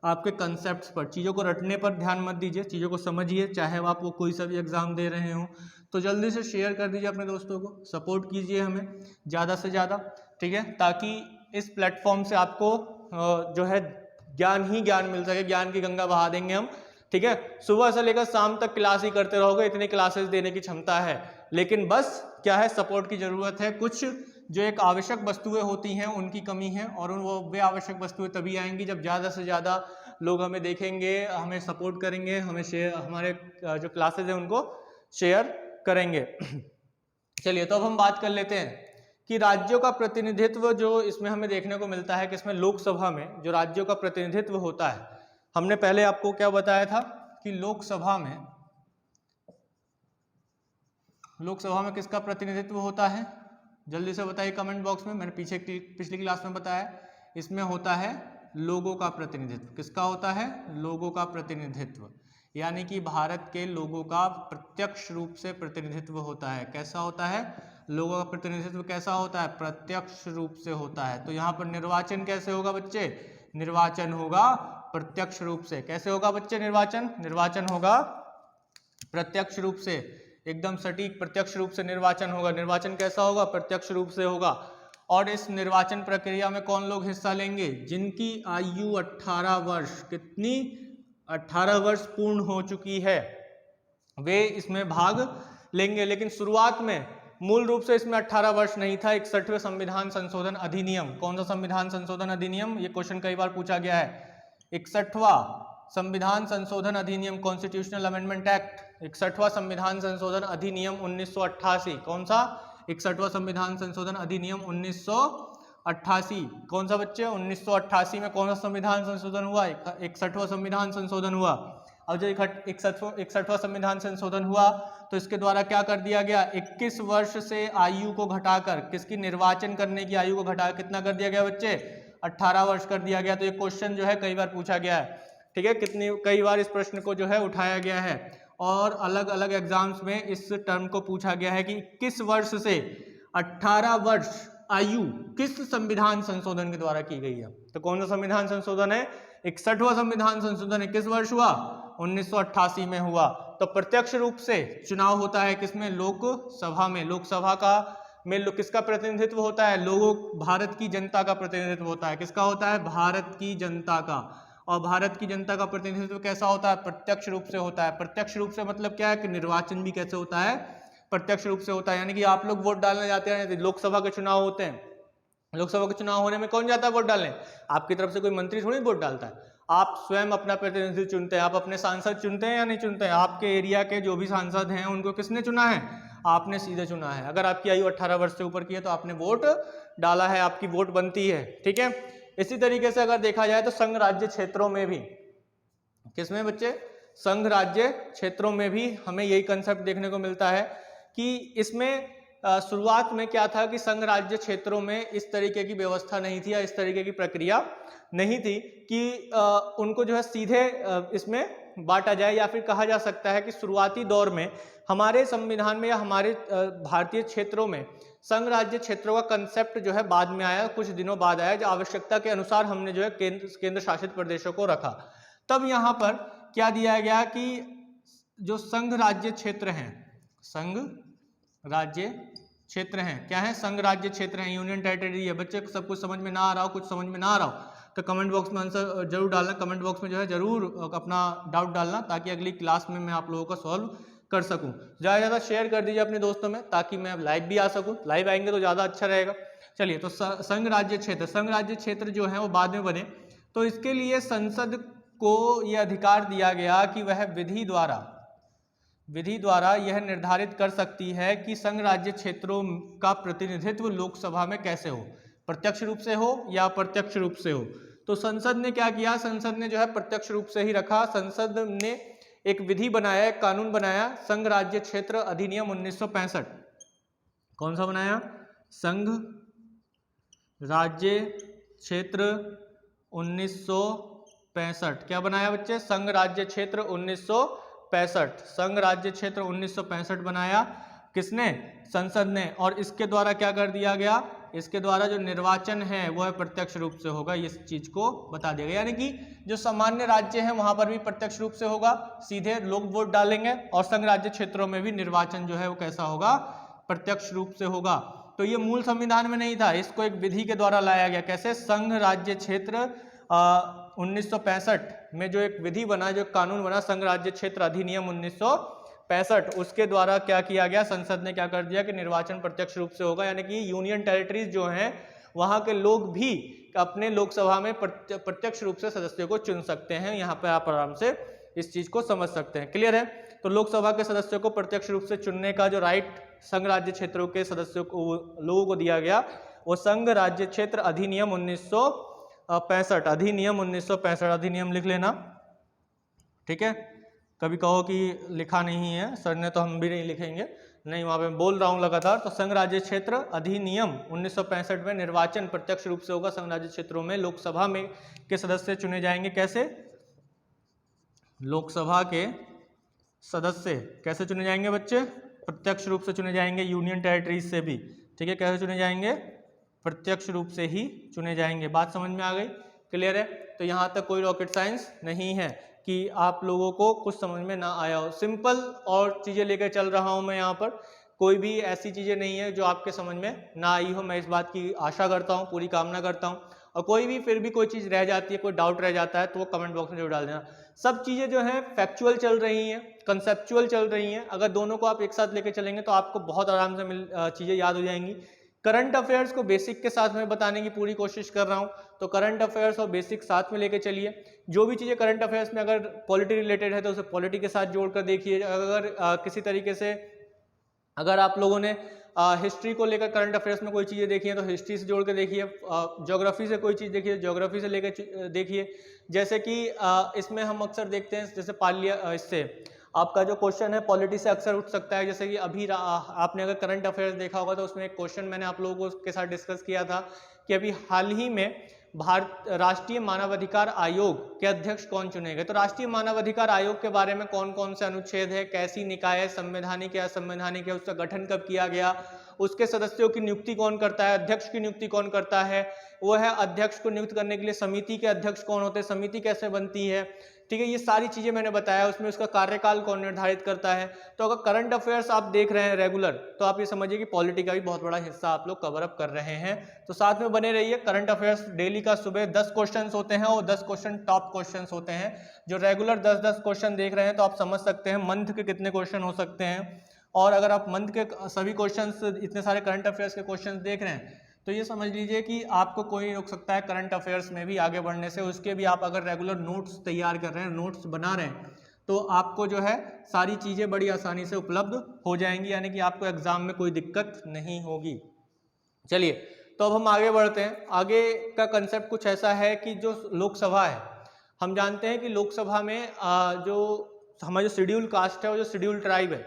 आपके कंसेप्ट्स पर। चीज़ों को रटने पर ध्यान मत दीजिए, चीज़ों को समझिए, चाहे आप वो कोई सा भी एग्जाम दे रहे हो। तो जल्दी से शेयर कर दीजिए अपने दोस्तों को, सपोर्ट कीजिए हमें ज़्यादा से ज़्यादा, ठीक है, ताकि इस प्लेटफॉर्म से आपको जो है ज्ञान ही ज्ञान मिल सके, ज्ञान की गंगा बहा देंगे हम, ठीक है। सुबह से लेकर शाम तक क्लास ही करते रहोगे, इतनी क्लासेस देने की क्षमता है, लेकिन बस क्या है, सपोर्ट की जरूरत है। कुछ जो एक आवश्यक वस्तुएं होती हैं उनकी कमी है, और वे आवश्यक वस्तुएं तभी आएंगी जब ज़्यादा से ज़्यादा लोग हमें देखेंगे, हमें सपोर्ट करेंगे, हमें हमारे जो क्लासेज हैं उनको शेयर करेंगे। चलिए, तो अब हम बात कर लेते हैं कि राज्यों का प्रतिनिधित्व जो इसमें हमें देखने को मिलता है कि इसमें लोकसभा में जो राज्यों का प्रतिनिधित्व होता है, हमने पहले आपको क्या बताया था कि लोकसभा में किसका प्रतिनिधित्व होता है, जल्दी से बताइए कमेंट बॉक्स में। मैंने पिछली क्लास में बताया, इसमें होता है लोगों का प्रतिनिधित्व। किसका होता है, लोगों का प्रतिनिधित्व, यानी कि भारत के लोगों का प्रत्यक्ष रूप से प्रतिनिधित्व होता है। कैसा होता है, लोगों का प्रतिनिधित्व कैसा होता है, प्रत्यक्ष रूप से होता है। तो यहाँ पर निर्वाचन कैसे होगा बच्चे, निर्वाचन होगा प्रत्यक्ष रूप से। कैसे होगा बच्चे निर्वाचन होगा प्रत्यक्ष रूप से, एकदम सटीक प्रत्यक्ष रूप से निर्वाचन होगा। निर्वाचन कैसा होगा, प्रत्यक्ष रूप से होगा। और इस निर्वाचन प्रक्रिया में कौन लोग हिस्सा लेंगे, जिनकी आयु 18 वर्ष, कितनी, 18 वर्ष पूर्ण हो चुकी है, वे इसमें भाग लेंगे। लेकिन शुरुआत में मूल रूप से इसमें 18 वर्ष नहीं था। 61वें संविधान संशोधन अधिनियम, कौन सा संविधान संशोधन अधिनियम, ये क्वेश्चन कई बार पूछा गया है। 61वां संविधान संशोधन अधिनियम, कॉन्स्टिट्यूशनल अमेंडमेंट एक्ट, 61वां संविधान संशोधन अधिनियम 1988। कौन सा, 61वां संविधान संशोधन अधिनियम 1988। कौन सा बच्चे, 1988 में कौन सा संविधान संशोधन हुआ, 61वां संविधान संशोधन हुआ। अब जो 61वां संविधान संशोधन हुआ तो इसके द्वारा क्या कर दिया गया, 21 वर्ष से आयु को घटाकर, किसकी, निर्वाचन करने की आयु को घटाकर कितना कर दिया गया बच्चे, 18 वर्ष कर दिया गया। तो ये क्वेश्चन जो है कई बार पूछा गया है, ठीक है, कई बार इस प्रश्न को जो है उठाया गया है, और अलग अलग एग्जाम्स में इस टर्म को पूछा गया है कि 21 वर्ष से 18 वर्ष आयु किस संविधान संशोधन के द्वारा की गई है। तो कौन सा संविधान संशोधन है, 61वां संविधान संशोधन किस वर्ष हुआ, 1988 में हुआ। तो प्रत्यक्ष रूप से चुनाव होता है किसमें, लोकसभा में। लोकसभा का में किसका प्रतिनिधित्व होता है, लोगों, भारत की जनता का प्रतिनिधित्व होता है। किसका होता है, भारत की जनता का। और भारत की जनता का प्रतिनिधित्व कैसा होता है, प्रत्यक्ष रूप से होता है। प्रत्यक्ष रूप से मतलब क्या है कि निर्वाचन भी कैसे होता है, प्रत्यक्ष रूप से होता है। यानी कि आप लोग वोट डालने जाते हैं, लोकसभा के चुनाव होते हैं, लोकसभा के चुनाव होने में कौन जाता है वोट डालने, आपकी तरफ से कोई मंत्री थोड़ी वोट डालता है, आप स्वयं अपना प्रतिनिधि चुनते हैं, आप अपने सांसद चुनते हैं या नहीं चुनते हैं। आपके एरिया के जो भी सांसद हैं उनको किसने चुना है, आपने सीधे चुना है। अगर आपकी आयु 18 वर्ष से ऊपर की है तो आपने वोट डाला है, आपकी वोट बनती है, ठीक है। इसी तरीके से अगर देखा जाए तो संघ राज्य क्षेत्रों में भी, किसमें बच्चे, संघ राज्य क्षेत्रों में भी हमें यही कंसेप्ट देखने को मिलता है कि इसमें शुरुआत में क्या था कि संघ राज्य क्षेत्रों में इस तरीके की व्यवस्था नहीं थी या इस तरीके की प्रक्रिया नहीं थी कि उनको जो है सीधे इसमें बांटा जाए, या फिर कहा जा सकता है कि शुरुआती दौर में हमारे संविधान में या हमारे भारतीय क्षेत्रों में संघ राज्य क्षेत्रों का कंसेप्ट जो है बाद में आया, कुछ दिनों बाद आया, जो आवश्यकता के अनुसार हमने जो है केंद्र शासित प्रदेशों को रखा। तब यहाँ पर क्या दिया गया कि जो संघ राज्य क्षेत्र हैं, संघ राज्य क्षेत्र हैं, क्या है, संघ राज्य क्षेत्र हैं, यूनियन टेरिटरी है। बच्चे सब कुछ समझ में ना आ रहा हो, कुछ समझ में ना आ रहा हो तो कमेंट बॉक्स में आंसर जरूर डालना, कमेंट बॉक्स में जो है जरूर अपना डाउट डालना, ताकि अगली क्लास में मैं आप लोगों का सॉल्व कर सकूं। ज़्यादा ज़्यादा शेयर कर दीजिए अपने दोस्तों में, ताकि मैं लाइव भी आ सकूं। लाइव आएंगे तो ज़्यादा अच्छा रहेगा। चलिए, तो संघ राज्य क्षेत्र, संघ राज्य क्षेत्र जो है वो बाद में बने, तो इसके लिए संसद को यह अधिकार दिया गया कि वह विधि द्वारा यह निर्धारित कर सकती है कि संघ राज्य क्षेत्रों का प्रतिनिधित्व लोकसभा में कैसे हो, प्रत्यक्ष रूप से हो या अप्रत्यक्ष रूप से हो। तो संसद ने क्या किया, संसद ने जो है प्रत्यक्ष रूप से ही रखा। संसद ने एक विधि बनाया, एक कानून बनाया, संघ राज्य क्षेत्र अधिनियम 1965। कौन सा बनाया, संघ राज्य क्षेत्र 1965। क्या बनाया बच्चे, संघ राज्य क्षेत्र 1965, संघ राज्य क्षेत्र 1965 बनाया। किसने, संसद ने। और इसके द्वारा क्या कर दिया गया, इसके द्वारा जो निर्वाचन है वह प्रत्यक्ष रूप से होगा, इस चीज को बता दिया गया। यानी कि जो सामान्य राज्य है वहां पर भी प्रत्यक्ष रूप से होगा, सीधे लोग वोट डालेंगे, और संघ राज्य क्षेत्रों में भी निर्वाचन जो है वो कैसा होगा, प्रत्यक्ष रूप से होगा। तो ये मूल संविधान में नहीं था, इसको एक विधि के द्वारा लाया गया। कैसे, संघ राज्य क्षेत्र 1965 में जो एक विधि बना, जो कानून बना, संघ राज्य क्षेत्र अधिनियम 1965, उसके द्वारा क्या किया गया, संसद ने क्या कर दिया कि निर्वाचन प्रत्यक्ष रूप से होगा। यानी कि यूनियन टेरिटरीज जो हैं वहां के लोग भी अपने लोकसभा में प्रत्यक्ष रूप से सदस्यों को चुन सकते हैं। यहाँ पे आप आराम से इस चीज को समझ सकते हैं। क्लियर है। तो लोकसभा के सदस्यों को प्रत्यक्ष रूप से चुनने का जो राइट संघ राज्य क्षेत्रों के सदस्यों को, लोगों को दिया गया, वो संघ राज्य क्षेत्र अधिनियम 1965, अधिनियम 1965, अधिनियम लिख लेना, ठीक है। कभी कहो कि लिखा नहीं है सर ने, तो हम भी नहीं लिखेंगे, नहीं, वहाँ पे मैं बोल रहा हूँ लगातार। तो संघ राज्य क्षेत्र अधिनियम 1965 में निर्वाचन प्रत्यक्ष रूप से होगा। संघ राज्य क्षेत्रों में लोकसभा में के सदस्य चुने जाएंगे। कैसे, लोकसभा के सदस्य कैसे चुने जाएंगे बच्चे, प्रत्यक्ष रूप से चुने जाएंगे, यूनियन टेरिटरीज से भी, ठीक है। कैसे चुने जाएंगे, प्रत्यक्ष रूप से ही चुने जाएंगे। बात समझ में आ गई, क्लियर है। तो यहाँ तक कोई रॉकेट साइंस नहीं है कि आप लोगों को कुछ समझ में ना आया हो। सिंपल और चीज़ें लेकर चल रहा हूँ मैं यहाँ पर, कोई भी ऐसी चीज़ें नहीं है जो आपके समझ में ना आई हो। मैं इस बात की आशा करता हूँ, पूरी कामना करता हूँ। और कोई भी फिर भी कोई चीज़ रह जाती है, कोई डाउट रह जाता है, तो वो कमेंट बॉक्स में जरूर डाल देना। सब चीज़ें जो हैं फैक्चुअल चल रही हैं, कंसेप्चुअल चल रही हैं। अगर दोनों को आप एक साथ लेकर चलेंगे तो आपको बहुत आराम से चीज़ें याद हो जाएंगी। करंट अफेयर्स को बेसिक के साथ में बताने की पूरी कोशिश कर रहा हूं, तो करंट अफेयर्स और बेसिक साथ में लेके चलिए। जो भी चीज़ें करंट अफेयर्स में अगर पॉलिटी रिलेटेड है तो उसे पॉलिटी के साथ जोड़कर देखिए। अगर किसी तरीके से अगर आप लोगों ने हिस्ट्री को लेकर करंट अफेयर्स में कोई चीज़ें देखी है तो हिस्ट्री से जोड़ के देखिए। ज्योग्राफी से कोई चीज़ देखिए, ज्योग्राफी से लेकर देखिए। जैसे कि इसमें हम अक्सर देखते हैं, जैसे इससे आपका जो क्वेश्चन है पॉलिटी से अक्सर उठ सकता है। जैसे कि अभी आपने अगर करंट अफेयर्स देखा होगा तो उसमें एक क्वेश्चन मैंने आप लोगों के साथ डिस्कस किया था कि अभी हाल ही में राष्ट्रीय मानवाधिकार आयोग के अध्यक्ष कौन चुने गए। तो राष्ट्रीय मानवाधिकार आयोग के बारे में कौन कौन से अनुच्छेद है, कैसी निकाय है, संवैधानिक या असंवैधानिक है, उसका गठन कब किया गया, उसके सदस्यों की नियुक्ति कौन करता है, अध्यक्ष की नियुक्ति कौन करता है, वो है अध्यक्ष को नियुक्त करने के लिए समिति के अध्यक्ष कौन होते हैं, समिति कैसे बनती है, ठीक है। ये सारी चीजें मैंने बताया। उसमें उसका कार्यकाल कौन निर्धारित करता है। तो अगर करंट अफेयर्स आप देख रहे हैं रेगुलर, तो आप ये समझिए कि पॉलिटी का भी बहुत बड़ा हिस्सा आप लोग कवर अप कर रहे हैं। तो साथ में बने रहिए। करंट अफेयर्स डेली का सुबह 10 क्वेश्चन होते हैं और 10 क्वेश्चन टॉप क्वेश्चन होते हैं। जो रेगुलर 10-10 क्वेश्चन देख रहे हैं तो आप समझ सकते हैं मंथ के कितने क्वेश्चन हो सकते हैं। और अगर आप मंथ के सभी क्वेश्चंस, इतने सारे करंट अफेयर्स के क्वेश्चंस देख रहे हैं तो ये समझ लीजिए कि आपको कोई नहीं रोक सकता है करंट अफेयर्स में भी आगे बढ़ने से। उसके भी आप अगर रेगुलर नोट्स तैयार कर रहे हैं, नोट्स बना रहे हैं, तो आपको जो है सारी चीज़ें बड़ी आसानी से उपलब्ध हो जाएंगी, यानी कि आपको एग्जाम में कोई दिक्कत नहीं होगी। चलिए, तो अब हम आगे बढ़ते हैं। आगे का कंसेप्ट कुछ ऐसा है कि जो लोकसभा है, हम जानते हैं कि लोकसभा में जो हमारा जो शेड्यूल कास्ट है और जो शेड्यूल ट्राइब है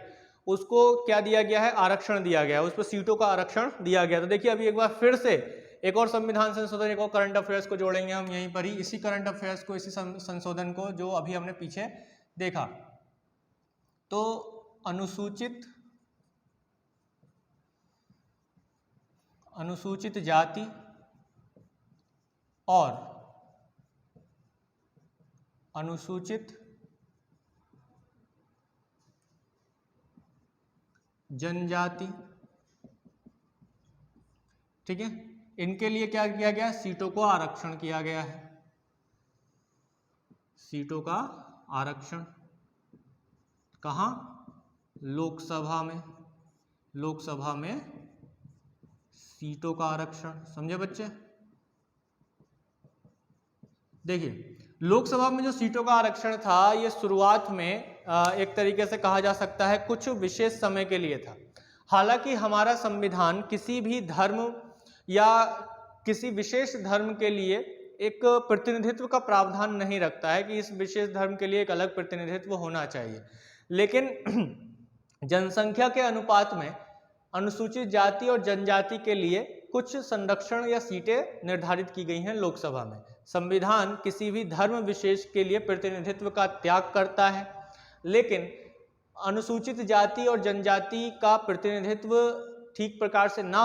उसको क्या दिया गया है, आरक्षण दिया गया है, उस पर सीटों का आरक्षण दिया गया। तो देखिए अभी एक बार फिर से एक और संविधान संशोधन, एक और करंट अफेयर्स को जोड़ेंगे हम यहीं पर ही, इसी करंट अफेयर्स को, इसी संशोधन को जो अभी हमने पीछे देखा। तो अनुसूचित जाति और अनुसूचित जनजाति, ठीक है, इनके लिए क्या किया गया, सीटों को आरक्षण किया गया है, सीटों का आरक्षण। कहाँ? लोकसभा में, लोकसभा में सीटों का आरक्षण। समझे बच्चे? देखिए लोकसभा में जो सीटों का आरक्षण था ये शुरुआत में एक तरीके से कहा जा सकता है कुछ विशेष समय के लिए था। हालांकि हमारा संविधान किसी भी धर्म या किसी विशेष धर्म के लिए एक प्रतिनिधित्व का प्रावधान नहीं रखता है कि इस विशेष धर्म के लिए एक अलग प्रतिनिधित्व होना चाहिए, लेकिन जनसंख्या के अनुपात में अनुसूचित जाति और जनजाति के लिए कुछ संरक्षण या सीटें निर्धारित की गई हैं लोकसभा में। संविधान किसी भी धर्म विशेष के लिए प्रतिनिधित्व का त्याग करता है, लेकिन अनुसूचित जाति और जनजाति का प्रतिनिधित्व ठीक प्रकार से ना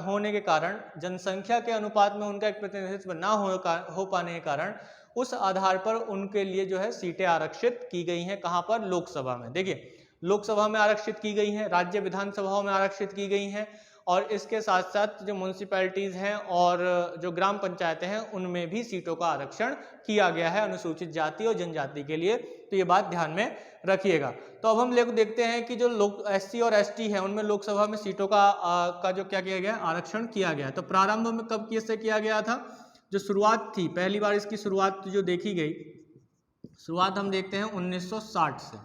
होने के कारण, जनसंख्या के अनुपात में उनका एक प्रतिनिधित्व ना हो पाने के कारण उस आधार पर उनके लिए जो है सीटें आरक्षित की गई हैं। कहाँ पर? लोकसभा में। देखिए लोकसभा में आरक्षित की गई हैं, राज्य विधानसभाओं में आरक्षित की गई हैं, और इसके साथ साथ जो म्यूनसिपैलिटीज़ हैं और जो ग्राम पंचायतें हैं उनमें भी सीटों का आरक्षण किया गया है अनुसूचित जाति और जनजाति के लिए। तो ये बात ध्यान में रखिएगा। तो अब हम लोग देखते हैं कि जो लोग SC और ST हैं उनमें लोकसभा में सीटों का जो क्या किया गया, आरक्षण किया गया। तो प्रारंभ में कब कैसे किया गया था? जो शुरुआत थी, पहली बार इसकी शुरुआत जो देखी गई, शुरुआत हम देखते हैं 1960 से,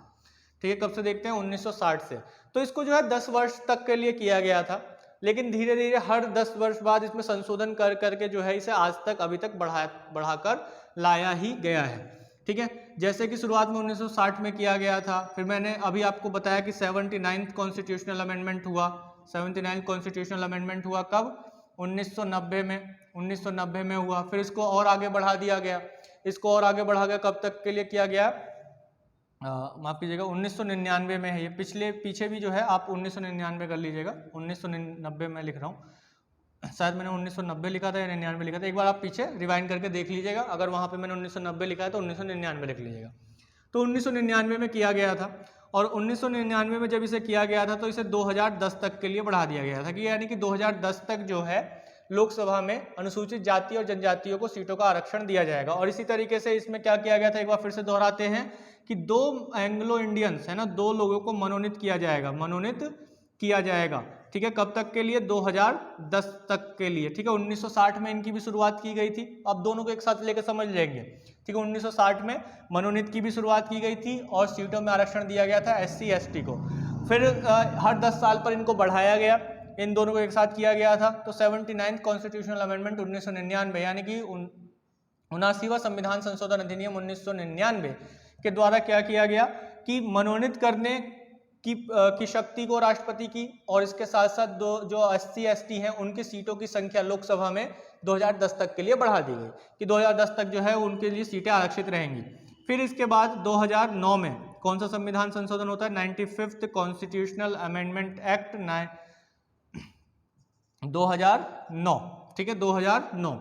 ठीक है। कब से देखते हैं? 1960 से। तो इसको जो है 10 वर्ष तक के लिए किया गया था, लेकिन धीरे धीरे हर 10 वर्ष बाद इसमें संशोधन कर करके जो है इसे आज तक अभी तक बढ़ाकर लाया ही गया है, ठीक है। जैसे कि शुरुआत में 1960 में किया गया था, फिर मैंने अभी आपको बताया कि 79th कॉन्स्टिट्यूशनल अमेंडमेंट हुआ। 79th कॉन्स्टिट्यूशनल अमेंडमेंट हुआ कब? 1990 में। 1990 में हुआ। फिर इसको और आगे बढ़ा दिया गया। इसको और आगे बढ़ा गया कब तक के लिए किया गया? माफ कीजिएगा, 1999 में है ये। पीछे भी जो है आप 1999 कर लीजिएगा। 1990 में लिख रहा हूँ, शायद मैंने 1990 लिखा था या 99 लिखा था, एक बार आप पीछे रिवाइंड करके देख लीजिएगा। अगर वहाँ पे मैंने 1990 लिखा है तो 1999 लिख लीजिएगा। तो 1999 में किया गया था, और 1999 में जब इसे किया गया था तो इसे 2010 तक के लिए बढ़ा दिया गया था, कि यानी कि 2010 तक जो है लोकसभा में अनुसूचित जाति और जनजातियों को सीटों का आरक्षण दिया जाएगा। और इसी तरीके से इसमें क्या किया गया था, एक बार फिर से दोहराते हैं कि 2 एंग्लो इंडियंस है ना, 2 लोगों को मनोनीत किया जाएगा, ठीक है। कब तक के लिए? 2010 तक के लिए, ठीक है। 1960 में इनकी भी शुरुआत की गई थी। अब दोनों को एक साथ लेकर समझ लेंगे, ठीक है। 1960 में मनोनीत की भी शुरुआत की गई थी और सीटों में आरक्षण दिया गया था SC ST को। फिर हर 10 साल पर इनको बढ़ाया गया, इन दोनों को एक साथ किया गया था। तो 79th कॉन्स्टिट्यूशनल अमेंडमेंट 1999 यानी कि 79वां संविधान संशोधन अधिनियम 1999 के द्वारा क्या किया गया कि मनोनीत करने की शक्ति को राष्ट्रपति की, और इसके साथ साथ जो SC ST हैं उनकी सीटों की संख्या लोकसभा में 2010 तक के लिए बढ़ा दी गई, कि 2010 तक जो है उनके लिए सीटें आरक्षित रहेंगी। फिर इसके बाद 2009 में कौन सा संविधान संशोधन होता है? 95th कॉन्स्टिट्यूशनल अमेंडमेंट एक्ट 2009, ठीक है, 2009।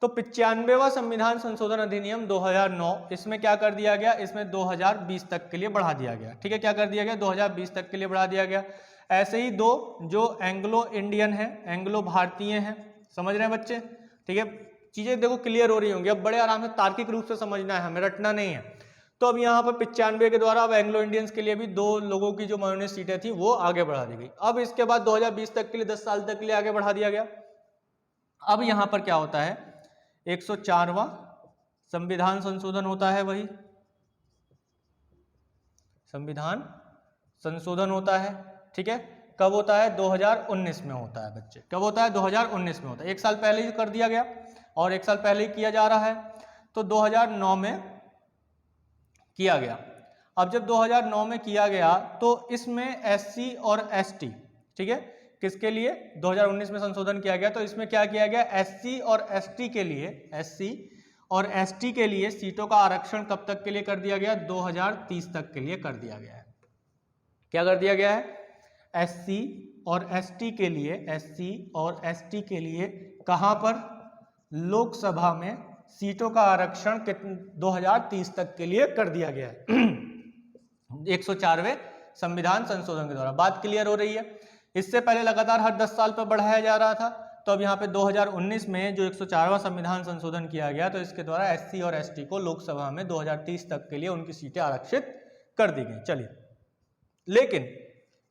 तो 95वां संविधान संशोधन अधिनियम 2009, इसमें क्या कर दिया गया? इसमें 2020 तक के लिए बढ़ा दिया गया, ठीक है। क्या कर दिया गया? 2020 तक के लिए बढ़ा दिया गया। ऐसे ही 2 जो एंग्लो इंडियन है, एंग्लो भारतीय हैं, समझ रहे हैं बच्चे, ठीक है। चीजें देखो क्लियर हो रही होंगी, अब बड़े आराम से तार्किक रूप से समझना है, हमें रटना नहीं है। तो अब यहाँ पर 95 के द्वारा अब एंग्लो इंडियंस के लिए भी 2 लोगों की जो मनोनीत सीटें थी वो आगे बढ़ा दी गई। अब इसके बाद 2020 तक के लिए 10 साल तक के लिए आगे बढ़ा दिया गया। अब यहाँ पर क्या होता है? 104वां संविधान संशोधन होता है, वही संविधान संशोधन होता है, ठीक है। कब होता है? 2019 में होता है बच्चे। कब होता है? 2019 में होता है। 1 साल पहले ही कर दिया गया और 1 साल पहले ही किया जा रहा है, तो 2009 में किया गया। अब जब 2009 में किया गया तो इसमें एससी और एसटी, ठीक है, किसके लिए 2019 में संशोधन किया गया, तो इसमें क्या किया गया, एससी और एसटी के लिए, एससी और एसटी के लिए सीटों का आरक्षण कब तक के लिए कर दिया गया, 2030 तक के लिए कर दिया गया है। क्या कर दिया गया है, एससी और एसटी के लिए, एससी और एसटी के लिए कहां पर, लोकसभा में सीटों का आरक्षण 2030 तक के लिए कर दिया गया है 104वें संविधान संशोधन के द्वारा। बात क्लियर हो रही है। इससे पहले लगातार हर 10 साल पर बढ़ाया जा रहा था, तो अब यहाँ पे 2019 में जो 104वां संविधान संशोधन किया गया, तो इसके द्वारा एससी और एसटी को लोकसभा में 2030 तक के लिए उनकी सीटें आरक्षित कर दी गई। चलिए, लेकिन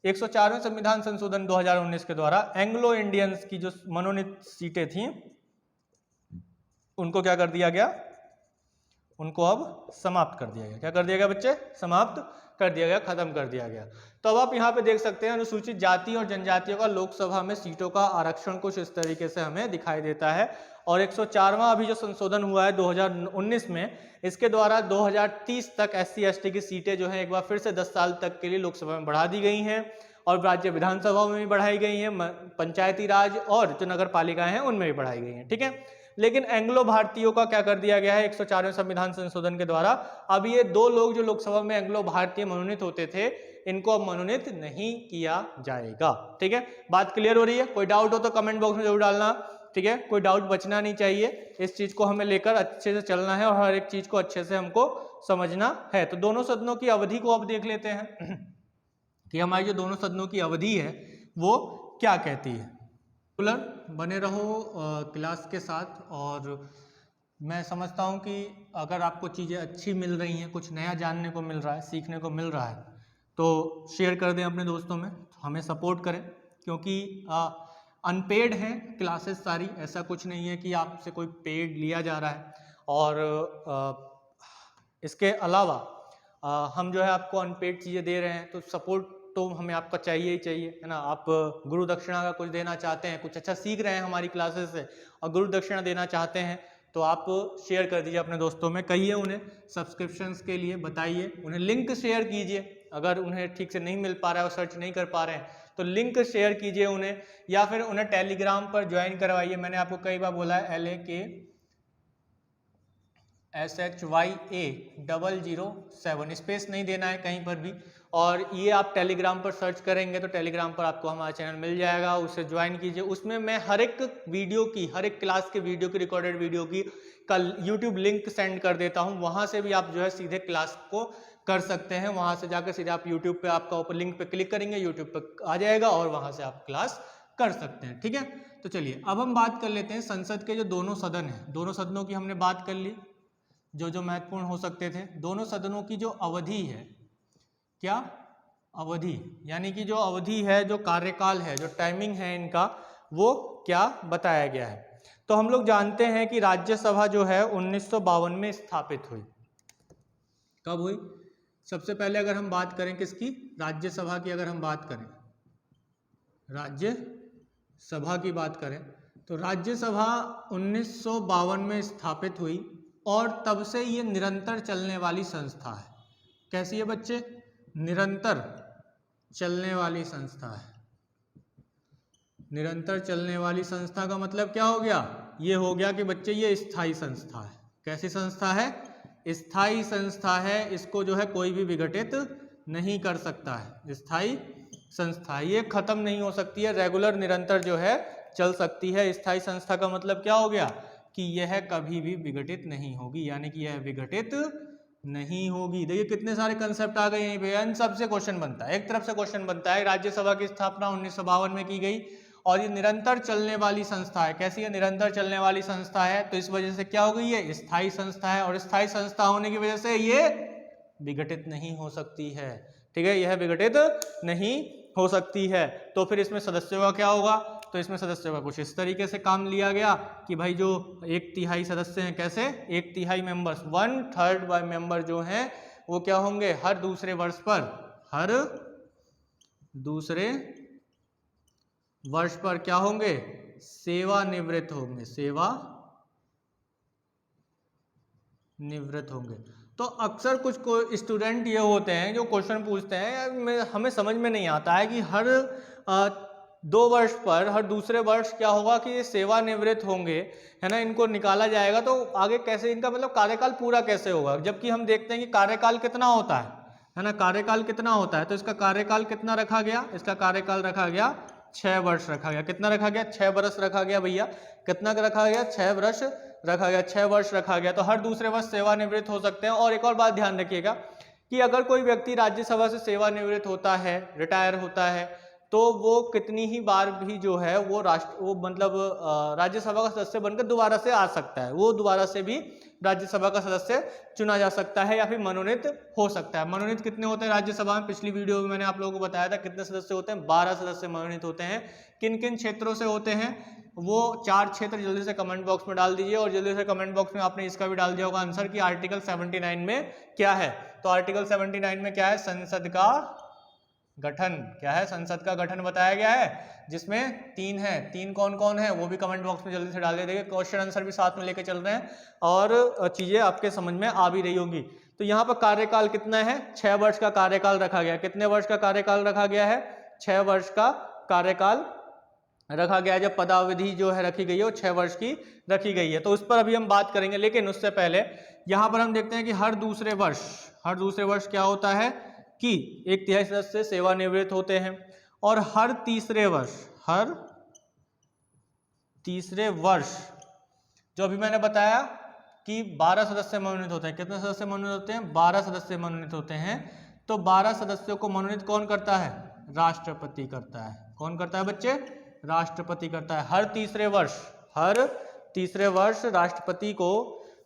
104वें संविधान संशोधन 2019 के द्वारा एंग्लो इंडियंस की जो मनोनीत सीटें थी उनको क्या कर दिया गया, उनको अब समाप्त कर दिया गया। क्या कर दिया गया बच्चे, समाप्त कर दिया गया, खत्म कर दिया गया। तो अब आप यहाँ पे देख सकते हैं अनुसूचित जाति और जनजातियों का लोकसभा में सीटों का आरक्षण कुछ इस तरीके से हमें दिखाई देता है। और 104वां अभी जो संशोधन हुआ है 2019 में, इसके द्वारा 2030 तक एससी एसटी की सीटें जो है एक बार फिर से 10 साल तक के लिए लोकसभा में बढ़ा दी गई हैं और राज्य विधानसभाओं में भी बढ़ाई गई हैं, पंचायती राज और जो नगर पालिकाएं हैं उनमें भी बढ़ाई गई हैं, ठीक है। लेकिन एंग्लो भारतीयों का क्या कर दिया गया है 104वें संविधान संशोधन के द्वारा, अब ये दो लोग जो लोकसभा में एंग्लो भारतीय मनोनीत होते थे, इनको अब मनोनीत नहीं किया जाएगा, ठीक है। बात क्लियर हो रही है? कोई डाउट हो तो कमेंट बॉक्स में जरूर डालना, ठीक है। कोई डाउट बचना नहीं चाहिए, इस चीज को हमें लेकर अच्छे से चलना है और हर एक चीज को अच्छे से हमको समझना है। तो दोनों सदनों की अवधि को अब देख लेते हैं कि हमारी जो दोनों सदनों की अवधि है वो क्या कहती है। बने रहो क्लास के साथ, और मैं समझता हूँ कि अगर आपको चीज़ें अच्छी मिल रही हैं, कुछ नया जानने को मिल रहा है, सीखने को मिल रहा है, तो शेयर कर दें अपने दोस्तों में, हमें सपोर्ट करें, क्योंकि अनपेड हैं क्लासेस सारी, ऐसा कुछ नहीं है कि आपसे कोई पेड लिया जा रहा है। और इसके अलावा हम जो है आपको अनपेड चीज़ें दे रहे हैं, तो सपोर्ट तो हमें आपका चाहिए ही चाहिए, है ना। आप गुरु दक्षिणा का कुछ देना चाहते हैं, कुछ अच्छा सीख रहे हैं हमारी क्लासेस से और गुरु दक्षिणा देना चाहते हैं, तो आप शेयर कर दीजिए अपने दोस्तों में, कहिए उन्हें सब्सक्रिप्शंस के लिए, बताइए उन्हें, लिंक शेयर कीजिए। अगर उन्हें ठीक से नहीं मिल पा रहा है और सर्च नहीं कर पा रहे हैं तो लिंक शेयर कीजिए उन्हें, या फिर उन्हें टेलीग्राम पर ज्वाइन करवाइए। मैंने आपको कई बार बोला है LAKSHYA007, स्पेस नहीं देना है कहीं पर भी। और ये आप टेलीग्राम पर सर्च करेंगे तो टेलीग्राम पर आपको हमारा चैनल मिल जाएगा, उसे ज्वाइन कीजिए। उसमें मैं हर एक वीडियो की, हर एक क्लास के वीडियो की, रिकॉर्डेड वीडियो की कल यूट्यूब लिंक सेंड कर देता हूँ, वहाँ से भी आप जो है सीधे क्लास को कर सकते हैं। वहाँ से जाकर सीधे आप यूट्यूब पे, आपका ऊपर लिंक पे क्लिक करेंगे, यूट्यूब पर आ जाएगा और वहाँ से आप क्लास कर सकते हैं, ठीक है। तो चलिए अब हम बात कर लेते हैं संसद के जो दोनों सदन हैं, दोनों सदनों की हमने बात कर ली, जो जो महत्वपूर्ण हो सकते थे। दोनों सदनों की जो अवधि है, क्या अवधि, यानी कि जो अवधि है, जो कार्यकाल है, जो टाइमिंग है इनका, वो क्या बताया गया है। तो हम लोग जानते हैं कि राज्यसभा जो है 1952 में स्थापित हुई। कब हुई? सबसे पहले अगर हम बात करें किसकी, राज्यसभा की, अगर हम बात करें राज्यसभा की बात करें तो राज्यसभा 1952 में स्थापित हुई और तब से ये निरंतर चलने वाली संस्था है। कैसी है बच्चे? निरंतर चलने वाली संस्था है। निरंतर चलने वाली संस्था का मतलब क्या हो गया? ये हो गया कि बच्चे ये स्थायी संस्था है। कैसी संस्था है? स्थायी संस्था है। इसको जो है कोई भी विघटित नहीं कर सकता है। स्थायी संस्था, ये खत्म नहीं हो सकती है, रेगुलर निरंतर जो है चल सकती है। स्थायी संस्था का मतलब क्या हो गया कि यह कभी भी विघटित नहीं होगी, यानी कि यह विघटित नहीं होगी। देखिए कितने सारे कंसेप्ट आ गए यहीं पे, इन सबसे क्वेश्चन बनता है। एक तरफ से क्वेश्चन बनता है, राज्यसभा की स्थापना 1952 में की गई और ये निरंतर चलने वाली संस्था है। कैसी है? निरंतर चलने वाली संस्था है, तो इस वजह से क्या हो गई है? स्थायी संस्था है, और स्थायी संस्था होने की वजह से ये विघटित नहीं हो सकती है, ठीक है। यह विघटित नहीं हो सकती है। तो फिर इसमें सदस्यों का क्या होगा? तो इसमें सदस्यों का कुछ इस तरीके से काम लिया गया कि भाई जो 1/3 सदस्य हैं, कैसे 1/3 मेंबर्स, 1/3 मेंबर जो हैं वो क्या होंगे? हर दूसरे वर्ष पर क्या होंगे? सेवानिवृत्त होंगे, सेवानिवृत्त होंगे। तो अक्सर कुछ स्टूडेंट ये होते हैं जो क्वेश्चन पूछते हैं, यार हमें समझ में नहीं आता है कि हर 2 वर्ष पर हर दूसरे वर्ष क्या होगा कि ये सेवानिवृत्त होंगे, है ना, इनको निकाला जाएगा, तो आगे कैसे इनका मतलब कार्यकाल पूरा कैसे होगा, जबकि हम देखते हैं कि कार्यकाल कितना होता है ना, कार्यकाल कितना होता है। तो इसका कार्यकाल कितना रखा गया, इसका कार्यकाल रखा गया 6 वर्ष रखा गया। कितना रखा गया, 6 वर्ष रखा गया भैया। कितना रखा गया, 6 वर्ष रखा गया, 6 वर्ष रखा गया। तो हर दूसरे वर्ष सेवानिवृत्त हो सकते हैं। और एक और बात ध्यान रखिएगा कि अगर कोई व्यक्ति राज्यसभा से सेवानिवृत्त होता है, रिटायर होता है, तो वो कितनी ही बार भी जो है वो राज्यसभा का सदस्य बनकर दोबारा से आ सकता है। वो दोबारा से भी राज्यसभा का सदस्य चुना जा सकता है या फिर मनोनीत हो सकता है। मनोनीत कितने होते हैं राज्यसभा में, पिछली वीडियो में मैंने आप लोगों को बताया था कितने सदस्य होते हैं, 12 सदस्य मनोनीत होते हैं। किन किन क्षेत्रों से होते हैं, वो 4 क्षेत्र जल्दी से कमेंट बॉक्स में डाल दीजिए। और जल्दी से कमेंट बॉक्स में आपने इसका भी डाल दिया होगा आंसर कि आर्टिकल 79 में क्या है। तो आर्टिकल 79 में क्या है, संसद का गठन। क्या है, संसद का गठन बताया गया है, जिसमें 3 है। 3 कौन कौन है वो भी कमेंट बॉक्स में जल्दी से डाल दीजिए। क्वेश्चन आंसर भी साथ में लेके चल रहे हैं और चीजें आपके समझ में आ भी रही होंगी। तो यहाँ पर कार्यकाल कितना है, 6 वर्ष का कार्यकाल रखा गया। कितने वर्ष का कार्यकाल रखा गया है, 6 वर्ष का कार्यकाल रखा गया है। जब पदावधि जो है रखी गई है वो 6 वर्ष की रखी गई है। तो उस पर अभी हम बात करेंगे, लेकिन उससे पहले यहाँ पर हम देखते हैं कि हर दूसरे वर्ष क्या होता है कि 1/3 सदस्य सेवानिवृत्त होते हैं। और हर तीसरे वर्ष जो अभी मैंने बताया कि 12 सदस्य मनोनीत होते हैं। कितने सदस्य मनोनीत होते हैं, 12 सदस्य मनोनीत होते हैं। तो 12 सदस्यों को मनोनीत कौन करता है, राष्ट्रपति करता है। कौन करता है बच्चे, राष्ट्रपति करता है। हर तीसरे वर्ष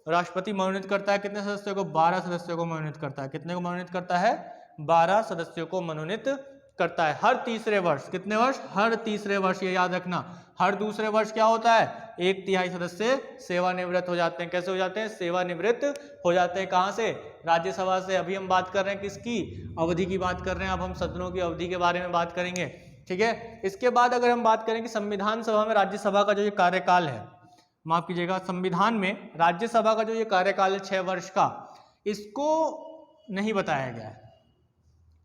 राष्ट्रपति मनोनीत करता है। कितने सदस्यों को, 12 सदस्यों को मनोनीत करता है। कितने को मनोनीत करता है, 12 सदस्यों को मनोनीत करता है हर तीसरे वर्ष। कितने वर्ष, हर तीसरे वर्ष, ये याद रखना। हर दूसरे वर्ष क्या होता है, 1/3 सदस्य सेवानिवृत्त हो जाते हैं। कैसे हो जाते हैं, सेवानिवृत्त हो जाते हैं। कहां से, राज्यसभा से। अभी हम बात कर रहे हैं किसकी, अवधि की बात कर रहे हैं। अब हम सदनों की अवधि के बारे में बात करेंगे, ठीक है। इसके बाद अगर हम बात करें कि संविधान सभा में राज्यसभा का जो ये कार्यकाल है, माफ कीजिएगा, संविधान में राज्यसभा का जो ये कार्यकाल है 6 वर्ष का, इसको नहीं बताया गया है।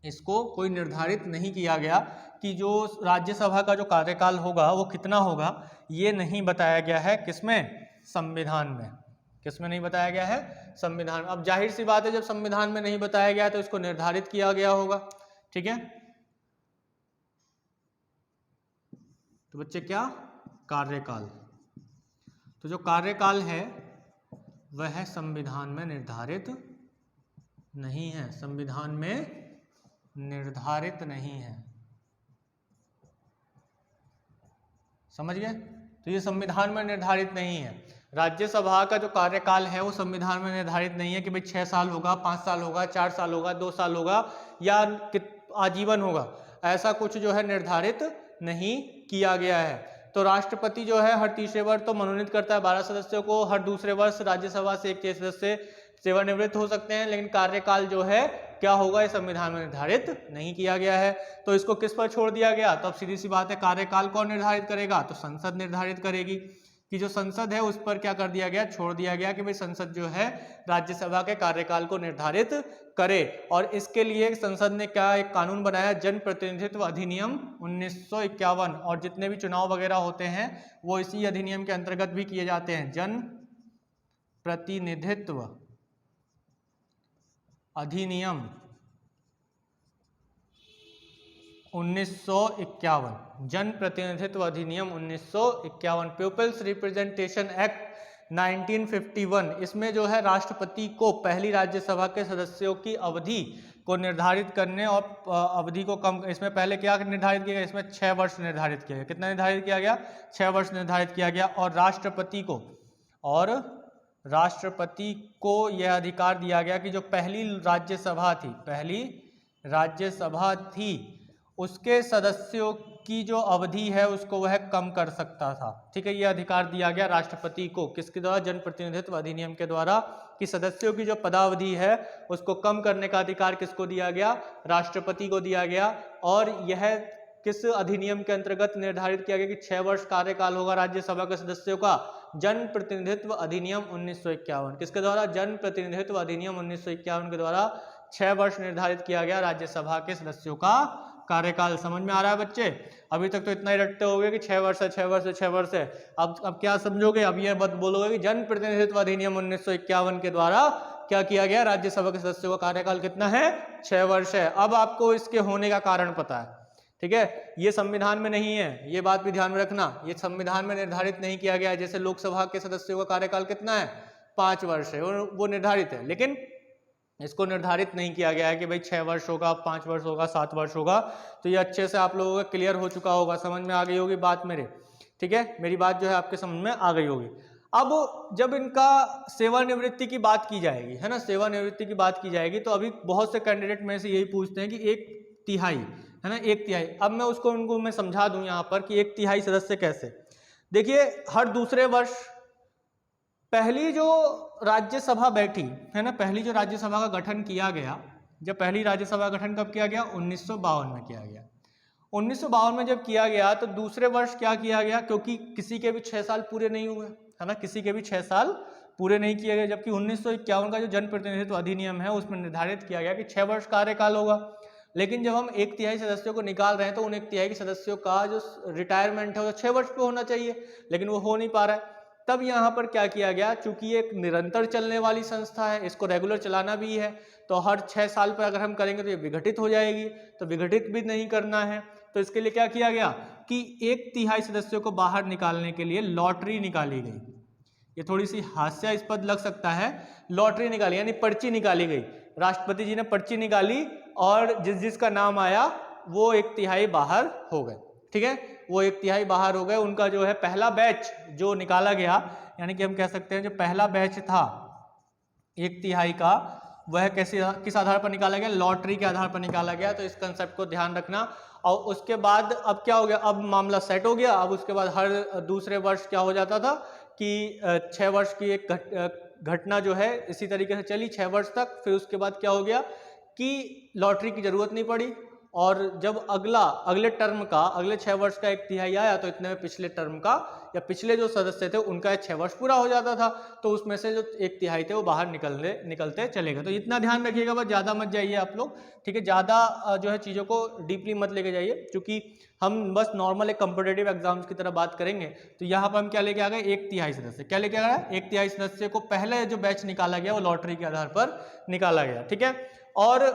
इसको कोई निर्धारित नहीं किया गया कि जो राज्यसभा का जो कार्यकाल होगा वो कितना होगा, ये नहीं बताया गया है। किसमें, संविधान में। किसमें नहीं बताया गया है, संविधान। अब जाहिर सी बात है, जब संविधान में नहीं बताया गया तो इसको निर्धारित किया गया होगा, ठीक है। तो बच्चे क्या, कार्यकाल। तो जो कार्यकाल है वह संविधान में निर्धारित नहीं है, संविधान में निर्धारित नहीं है, समझ गए। तो ये संविधान में निर्धारित नहीं है। राज्यसभा का जो कार्यकाल है वो संविधान में निर्धारित नहीं है कि भाई 6 साल होगा, 5 साल होगा, 4 साल होगा, 2 साल होगा या आजीवन होगा। ऐसा कुछ जो है निर्धारित नहीं किया गया है। तो राष्ट्रपति जो है हर तीसरे वर्ष तो मनोनीत करता है 12 सदस्यों को। हर दूसरे वर्ष राज्यसभा से 1/3 सदस्य सेवानिवृत्त हो सकते हैं, लेकिन कार्यकाल जो है क्या होगा, इस संविधान में निर्धारित नहीं किया गया है। तो इसको किस पर छोड़ दिया गया, तो अब सीधी सी बात है, कार्यकाल कौन निर्धारित करेगा, तो संसद निर्धारित करेगी। कि जो संसद है उस पर क्या कर दिया गया, छोड़ दिया गया कि भाई संसद जो है राज्यसभा के कार्यकाल को निर्धारित करे। और इसके लिए संसद ने क्या एक कानून बनाया, जन प्रतिनिधित्व अधिनियम 1951। और जितने भी चुनाव वगैरह होते हैं वो इसी अधिनियम के अंतर्गत भी किए जाते हैं। जन प्रतिनिधित्व अधिनियम 1951, जन प्रतिनिधित्व अधिनियम 1951, पीपल्स रिप्रेजेंटेशन एक्ट 1951। इसमें जो है राष्ट्रपति को पहली राज्यसभा के सदस्यों की अवधि को निर्धारित करने और अवधि को कम, इसमें पहले क्या निर्धारित किया गया, इसमें 6 वर्ष निर्धारित किया गया। कितना निर्धारित किया गया, 6 वर्ष निर्धारित किया गया। और राष्ट्रपति को यह अधिकार दिया गया कि जो पहली राज्यसभा थी उसके सदस्यों की जो अवधि है उसको वह कम कर सकता था। ठीक है, यह अधिकार दिया गया राष्ट्रपति को, किसके द्वारा, जन प्रतिनिधित्व अधिनियम के द्वारा, कि सदस्यों की जो पदावधि है उसको कम करने का अधिकार किसको दिया गया, राष्ट्रपति को दिया गया। और यह किस अधिनियम के अंतर्गत निर्धारित किया गया कि 6 वर्ष कार्यकाल होगा राज्यसभा के सदस्यों का, जन प्रतिनिधित्व अधिनियम 1951। किसके द्वारा? जन प्रतिनिधित्व अधिनियम 1951 के द्वारा 6 वर्ष निर्धारित किया गया राज्यसभा के सदस्यों का कार्यकाल। समझ में आ रहा है बच्चे? अभी तक तो इतना ही रटते होगे कि 6 वर्ष है, 6 वर्ष है, 6 वर्ष है। अब क्या समझोगे? अब ये बात बोलोगे कि जन प्रतिनिधित्व अधिनियम 1951 के द्वारा क्या किया गया? राज्यसभा के सदस्यों का कार्यकाल कितना है? 6 वर्ष है। अब आपको इसके होने का कारण पता है, ठीक है? ये संविधान में नहीं है, ये बात भी ध्यान में रखना। ये संविधान में निर्धारित नहीं किया गया है। जैसे लोकसभा के सदस्यों का कार्यकाल कितना है? 5 वर्ष है, वो निर्धारित है, लेकिन इसको निर्धारित नहीं किया गया है कि भाई 6 वर्ष होगा, 5 वर्ष होगा, 7 वर्ष होगा। तो ये अच्छे से आप लोगों का क्लियर हो चुका होगा, समझ में आ गई होगी बात मेरे, ठीक है? मेरी बात जो है आपके समझ में आ गई होगी। अब जब इनका सेवानिवृत्ति की बात की जाएगी, है ना, सेवानिवृत्ति की बात की जाएगी, तो अभी बहुत से कैंडिडेट में से यही पूछते हैं कि 1/3, है ना, 1/3। अब मैं उसको उनको मैं समझा दूं यहाँ पर कि 1/3 सदस्य कैसे। देखिए, हर दूसरे वर्ष पहली जो राज्यसभा बैठी, है ना, पहली जो राज्यसभा का गठन किया गया, जब पहली राज्यसभा का गठन कब किया गया? 1952 में किया गया। 1952 में जब किया गया तो दूसरे वर्ष क्या किया गया? क्योंकि किसी के भी 6 साल पूरे नहीं हुए, है ना, किसी के भी 6 साल पूरे नहीं किए गए, जबकि 1951 का जो जनप्रतिनिधित्व अधिनियम है उसमें निर्धारित किया गया कि 6 वर्ष कार्यकाल होगा। लेकिन जब हम 1/3 सदस्यों को निकाल रहे हैं तो उन 1/3 सदस्यों का जो रिटायरमेंट है वो 6 वर्ष पे होना चाहिए, लेकिन वो हो नहीं पा रहा है। तब यहाँ पर क्या किया गया? चूंकि ये एक निरंतर चलने वाली संस्था है, इसको रेगुलर चलाना भी है, तो हर 6 साल पर अगर हम करेंगे तो ये विघटित हो जाएगी, तो विघटित भी नहीं करना है। तो इसके लिए क्या किया गया कि 1/3 सदस्यों को बाहर निकालने के लिए लॉटरी निकाली गई। ये थोड़ी सी हास्यास्पद लग सकता है, लॉटरी निकाली यानी पर्ची निकाली गई। राष्ट्रपति जी ने पर्ची निकाली और जिसका नाम आया वो 1/3 बाहर हो गए, ठीक है, वो 1/3 बाहर हो गए। उनका जो है पहला बैच जो निकाला गया, यानी कि हम कह सकते हैं जो पहला बैच था 1/3 का, वह किस आधार पर निकाला गया? लॉटरी के आधार पर निकाला गया। तो इस कंसेप्ट को ध्यान रखना। और उसके बाद अब क्या हो गया? अब मामला सेट हो गया। अब उसके बाद हर दूसरे वर्ष क्या हो जाता था कि 6 वर्ष की एक घटना जो है इसी तरीके से चली 6 वर्ष तक। फिर उसके बाद क्या हो गया कि लॉटरी की जरूरत नहीं पड़ी, और जब अगले टर्म का, अगले 6 वर्ष का 1/3 आया तो इतने में पिछले टर्म का या पिछले जो सदस्य थे उनका 6 वर्ष पूरा हो जाता था, तो उसमें से जो 1/3 थे वो बाहर निकलते चले गए। तो इतना ध्यान रखिएगा, बस ज़्यादा मत जाइए आप लोग, ठीक है, ज़्यादा जो है चीज़ों को डीपली मत लेके जाइए, क्योंकि हम बस नॉर्मल एक कंपिटेटिव एग्जाम्स की तरह बात करेंगे। तो यहाँ पर हम क्या लेके आ गए? 1/3 सदस्य। क्या लेके आ गए? 1/3 सदस्य को पहले जो बैच निकाला गया वो लॉटरी के आधार पर निकाला गया, ठीक है। और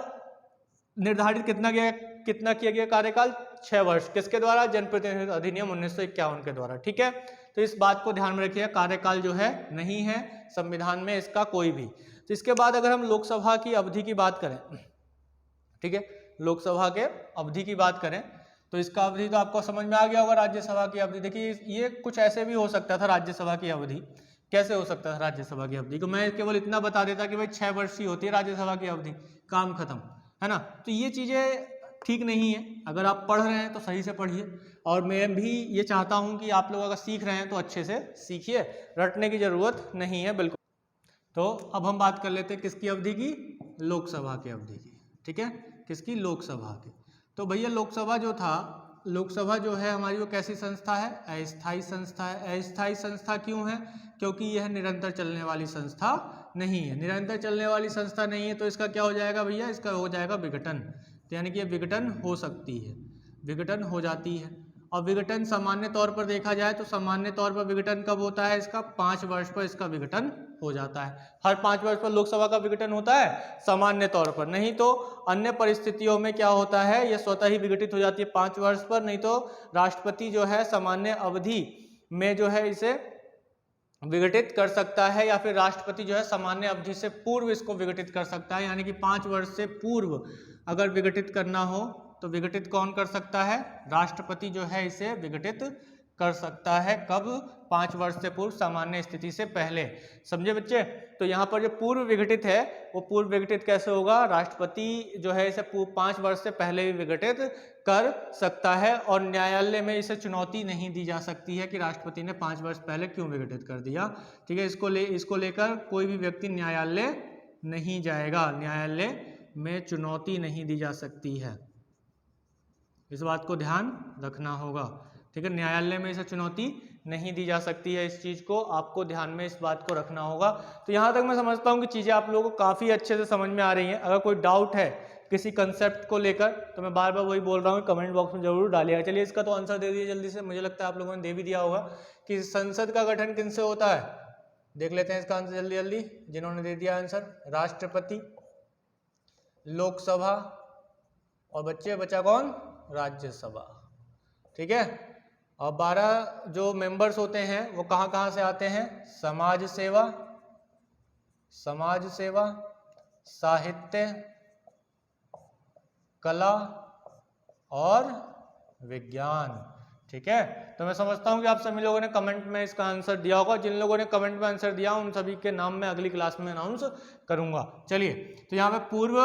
निर्धारित कितना किया गया कार्यकाल? 6 वर्ष। किसके द्वारा? जनप्रतिनिधित्व अधिनियम 1951 के द्वारा, ठीक है। तो इस बात को ध्यान में रखिए, कार्यकाल जो है नहीं है संविधान में इसका कोई भी। तो इसके बाद अगर हम लोकसभा की अवधि की बात करें, ठीक है, लोकसभा के अवधि की बात करें तो इसका अवधि तो आपको समझ में आ गया होगा। राज्यसभा की अवधि देखिए, ये कुछ ऐसे भी हो सकता था राज्यसभा की अवधि। कैसे हो सकता था राज्यसभा की अवधि को? मैं केवल इतना बता देता कि भाई 6 वर्ष की होती है राज्यसभा की अवधि, काम खत्म, है ना। तो ये चीज़ें ठीक नहीं है। अगर आप पढ़ रहे हैं तो सही से पढ़िए, और मैं भी ये चाहता हूँ कि आप लोग अगर सीख रहे हैं तो अच्छे से सीखिए, रटने की जरूरत नहीं है बिल्कुल। तो अब हम बात कर लेते हैं किसकी अवधि की? लोकसभा की अवधि की, ठीक है, किसकी? लोकसभा की। तो भैया लोकसभा जो था, लोकसभा जो है हमारी वो कैसी संस्था है? अस्थायी संस्था है। अस्थायी संस्था क्यों है? क्योंकि यह निरंतर चलने वाली संस्था नहीं है। निरंतर चलने वाली संस्था नहीं है तो इसका क्या हो जाएगा भैया? इसका हो जाएगा विघटन। तो यानी कि ये विघटन हो सकती है, विघटन हो जाती है। और विघटन सामान्य तौर पर देखा जाए तो सामान्य तौर पर विघटन कब होता है? इसका 5 वर्ष पर इसका विघटन हो जाता है। हर 5 वर्ष पर लोकसभा का विघटन होता है सामान्य तौर पर, नहीं तो अन्य परिस्थितियों में क्या होता है, यह स्वतः ही विघटित हो जाती है 5 वर्ष पर। नहीं तो राष्ट्रपति जो है सामान्य अवधि में जो है इसे विघटित कर सकता है, या फिर राष्ट्रपति जो है सामान्य अवधि से पूर्व इसको विघटित कर सकता है। यानी कि 5 वर्ष से पूर्व अगर विघटित करना हो तो विघटित कौन कर सकता है? राष्ट्रपति जो है इसे विघटित कर सकता है। कब? 5 वर्ष से पूर्व, सामान्य स्थिति से पहले। समझे बच्चे? तो यहाँ पर जो पूर्व विघटित है वो पूर्व विघटित कैसे होगा? राष्ट्रपति जो है इसे 5 वर्ष से पहले भी विघटित कर सकता है, और न्यायालय में इसे चुनौती नहीं दी जा सकती है कि राष्ट्रपति ने 5 वर्ष पहले क्यों विघटित कर दिया, ठीक है। इसको लेकर कोई भी व्यक्ति न्यायालय नहीं जाएगा, न्यायालय में चुनौती नहीं दी जा सकती है। इस बात को ध्यान रखना होगा, ठीक है। न्यायालय में इसे चुनौती नहीं दी जा सकती है। इस चीज़ को आपको ध्यान में इस बात को रखना होगा। तो यहाँ तक मैं समझता हूँ कि चीज़ें आप लोगों को काफ़ी अच्छे से समझ में आ रही हैं। अगर कोई डाउट है किसी कंसेप्ट को लेकर तो मैं बार बार वही बोल रहा हूँ, कमेंट बॉक्स में जरूर डालिएगा। चलिए इसका तो आंसर दे दीजिए जल्दी से, मुझे लगता है आप लोगों ने दे भी दिया होगा कि संसद का गठन किनसे होता है। देख लेते हैं इसका आंसर जल्दी जल्दी, जिन्होंने दे दिया आंसर, राष्ट्रपति, लोकसभा और बच्चे बचा कौन, राज्यसभा। ठीक है, और 12 जो मेंबर्स होते हैं वो कहाँ कहाँ से आते हैं, समाज सेवा, साहित्य, कला और विज्ञान। ठीक है, तो मैं समझता हूं कि आप सभी लोगों ने कमेंट में इसका आंसर दिया होगा। जिन लोगों ने कमेंट में आंसर दिया उन सभी के नाम मैं अगली क्लास में अनाउंस करूंगा। चलिए, तो यहाँ पे पूर्व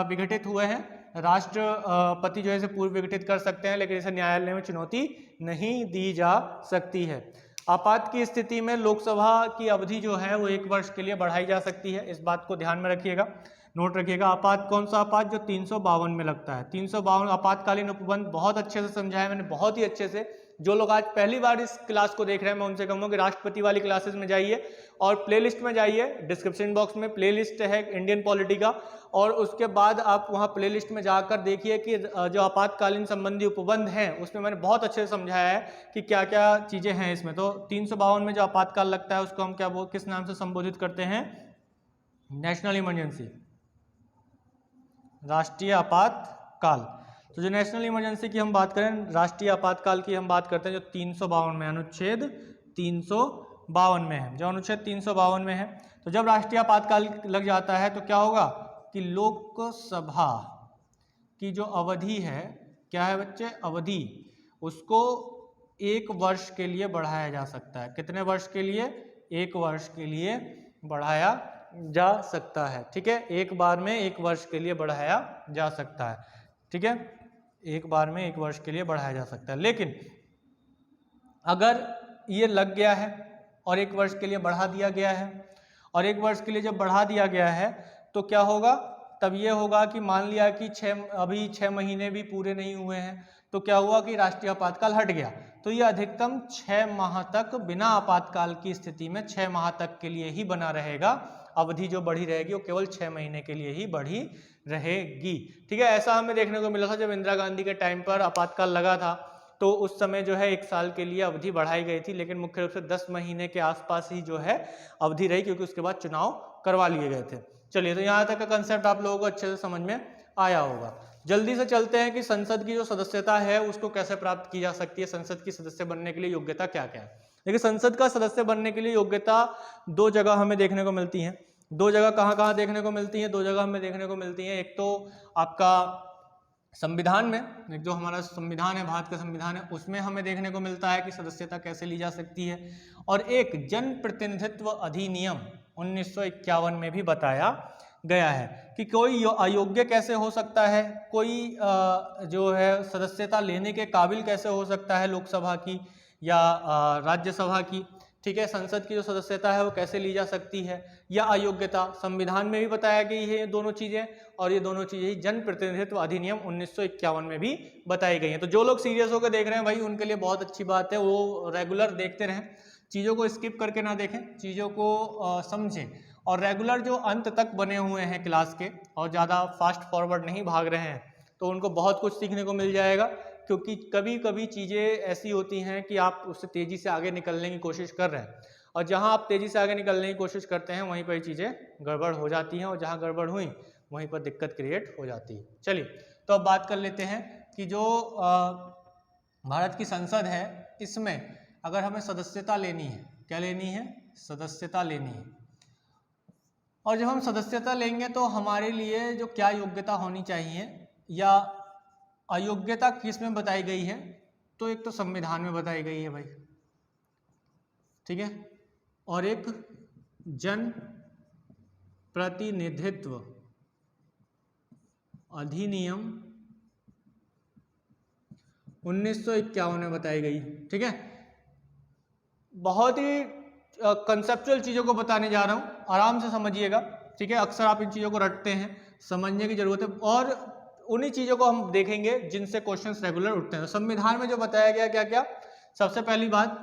विघटित हुए हैं, राष्ट्रपति जो है इसे पूर्व विघटित कर सकते हैं, लेकिन इसे न्यायालय में चुनौती नहीं दी जा सकती है। आपात की स्थिति में लोकसभा की अवधि जो है वो 1 वर्ष के लिए बढ़ाई जा सकती है, इस बात को ध्यान में रखिएगा, नोट रखिएगा। आपात कौन सा आपात, जो 352 में लगता है, 352 आपातकालीन उपबंध बहुत अच्छे से समझाया मैंने, बहुत ही अच्छे से। जो लोग आज पहली बार इस क्लास को देख रहे हैं मैं उनसे कहूँगा कि राष्ट्रपति वाली क्लासेस में जाइए और प्लेलिस्ट में जाइए, डिस्क्रिप्शन बॉक्स में प्लेलिस्ट है इंडियन पॉलिटी का, और उसके बाद आप वहाँ प्लेलिस्ट में जाकर देखिए कि जो आपातकालीन संबंधी उपबंध हैं उसमें मैंने बहुत अच्छे से समझाया है कि क्या क्या चीज़ें हैं इसमें। तो 352 में जो आपातकाल लगता है उसको हम किस नाम से संबोधित करते हैं, नेशनल इमरजेंसी, राष्ट्रीय आपातकाल। तो जो नेशनल इमरजेंसी की हम बात करें, राष्ट्रीय आपातकाल की हम बात करते हैं, जो 352 में, अनुच्छेद 352 में है, जो अनुच्छेद 352 में है। तो जब राष्ट्रीय आपातकाल लग जाता है तो क्या होगा कि लोकसभा की जो अवधि है, क्या है बच्चे, अवधि, उसको 1 वर्ष के लिए बढ़ाया जा सकता है। कितने वर्ष के लिए, 1 वर्ष के लिए बढ़ाया जा सकता है। ठीक है, एक बार में 1 वर्ष के लिए बढ़ाया जा सकता है। ठीक है, एक बार में 1 वर्ष के लिए बढ़ाया जा सकता है। लेकिन अगर ये लग गया है और 1 वर्ष के लिए बढ़ा दिया गया है, और 1 वर्ष के लिए जब बढ़ा दिया गया है तो क्या होगा, तब ये होगा कि मान लिया कि अभी 6 महीने भी पूरे नहीं हुए हैं, तो क्या हुआ कि राष्ट्रीय आपातकाल हट गया, तो ये अधिकतम 6 माह तक बिना आपातकाल की स्थिति में 6 माह तक के लिए ही बना रहेगा। अवधि जो बढ़ी रहेगी वो केवल 6 महीने के लिए ही बढ़ी रहेगी। ठीक है, ऐसा हमें देखने को मिला था जब इंदिरा गांधी के टाइम पर आपातकाल लगा था, तो उस समय जो है 1 साल के लिए अवधि बढ़ाई गई थी, लेकिन मुख्य रूप से 10 महीने के आसपास ही जो है अवधि रही, क्योंकि उसके बाद चुनाव करवा लिए गए थे। चलिए, तो यहाँ तक का कंसेप्ट आप लोगों को अच्छे से समझ में आया होगा। जल्दी से चलते हैं कि संसद की जो सदस्यता है उसको कैसे प्राप्त की जा सकती है, संसद की सदस्य बनने के लिए योग्यता क्या क्या है। देखिए, संसद का सदस्य बनने के लिए योग्यता 2 जगह हमें देखने को मिलती हैं। 2 जगह कहाँ कहाँ देखने को मिलती हैं, 2 जगह हमें देखने को मिलती हैं। एक तो आपका संविधान में, एक जो हमारा संविधान है, भारत का संविधान है, उसमें हमें देखने को मिलता है कि सदस्यता कैसे ली जा सकती है, और एक जन प्रतिनिधित्व अधिनियम 1951 में भी बताया गया है कि कोई अयोग्य कैसे हो सकता है, कोई जो है सदस्यता लेने के काबिल कैसे हो सकता है लोकसभा की या राज्यसभा की। ठीक है, संसद की जो सदस्यता है वो कैसे ली जा सकती है, या अयोग्यता, संविधान में भी बताया गई है ये दोनों चीज़ें, और ये दोनों चीज़ें ही जन प्रतिनिधित्व अधिनियम 1951 में भी बताई गई हैं। तो जो लोग सीरियस होकर देख रहे हैं भाई, उनके लिए बहुत अच्छी बात है, वो रेगुलर देखते रहें, चीज़ों को स्किप करके ना देखें, चीज़ों को समझें, और रेगुलर जो अंत तक बने हुए हैं क्लास के और ज़्यादा फास्ट फॉरवर्ड नहीं भाग रहे हैं, तो उनको बहुत कुछ सीखने को मिल जाएगा। क्योंकि कभी कभी चीज़ें ऐसी होती हैं कि आप उससे तेज़ी से आगे निकलने की कोशिश कर रहे हैं, और जहां आप तेज़ी से आगे निकलने की कोशिश करते हैं वहीं पर चीज़ें गड़बड़ हो जाती हैं, और जहां गड़बड़ हुई वहीं पर दिक्कत क्रिएट हो जाती है। चलिए, तो अब बात कर लेते हैं कि जो भारत की संसद है, इसमें अगर हमें सदस्यता लेनी है, क्या लेनी है, सदस्यता लेनी है, और जब हम सदस्यता लेंगे तो हमारे लिए जो क्या योग्यता होनी चाहिए या अयोग्यता किस में बताई गई है, तो एक तो संविधान में बताई गई है भाई, ठीक है, और एक जन प्रतिनिधित्व अधिनियम 1951 में बताई गई। ठीक है, बहुत ही कंसेप्चुअल चीज़ों को बताने जा रहा हूँ, आराम से समझिएगा। ठीक है, अक्सर आप इन चीज़ों को रटते हैं, समझने की जरूरत है, और उन्हीं चीज़ों को हम देखेंगे जिनसे क्वेश्चंस रेगुलर उठते हैं। संविधान में जो बताया गया क्या क्या, सबसे पहली बात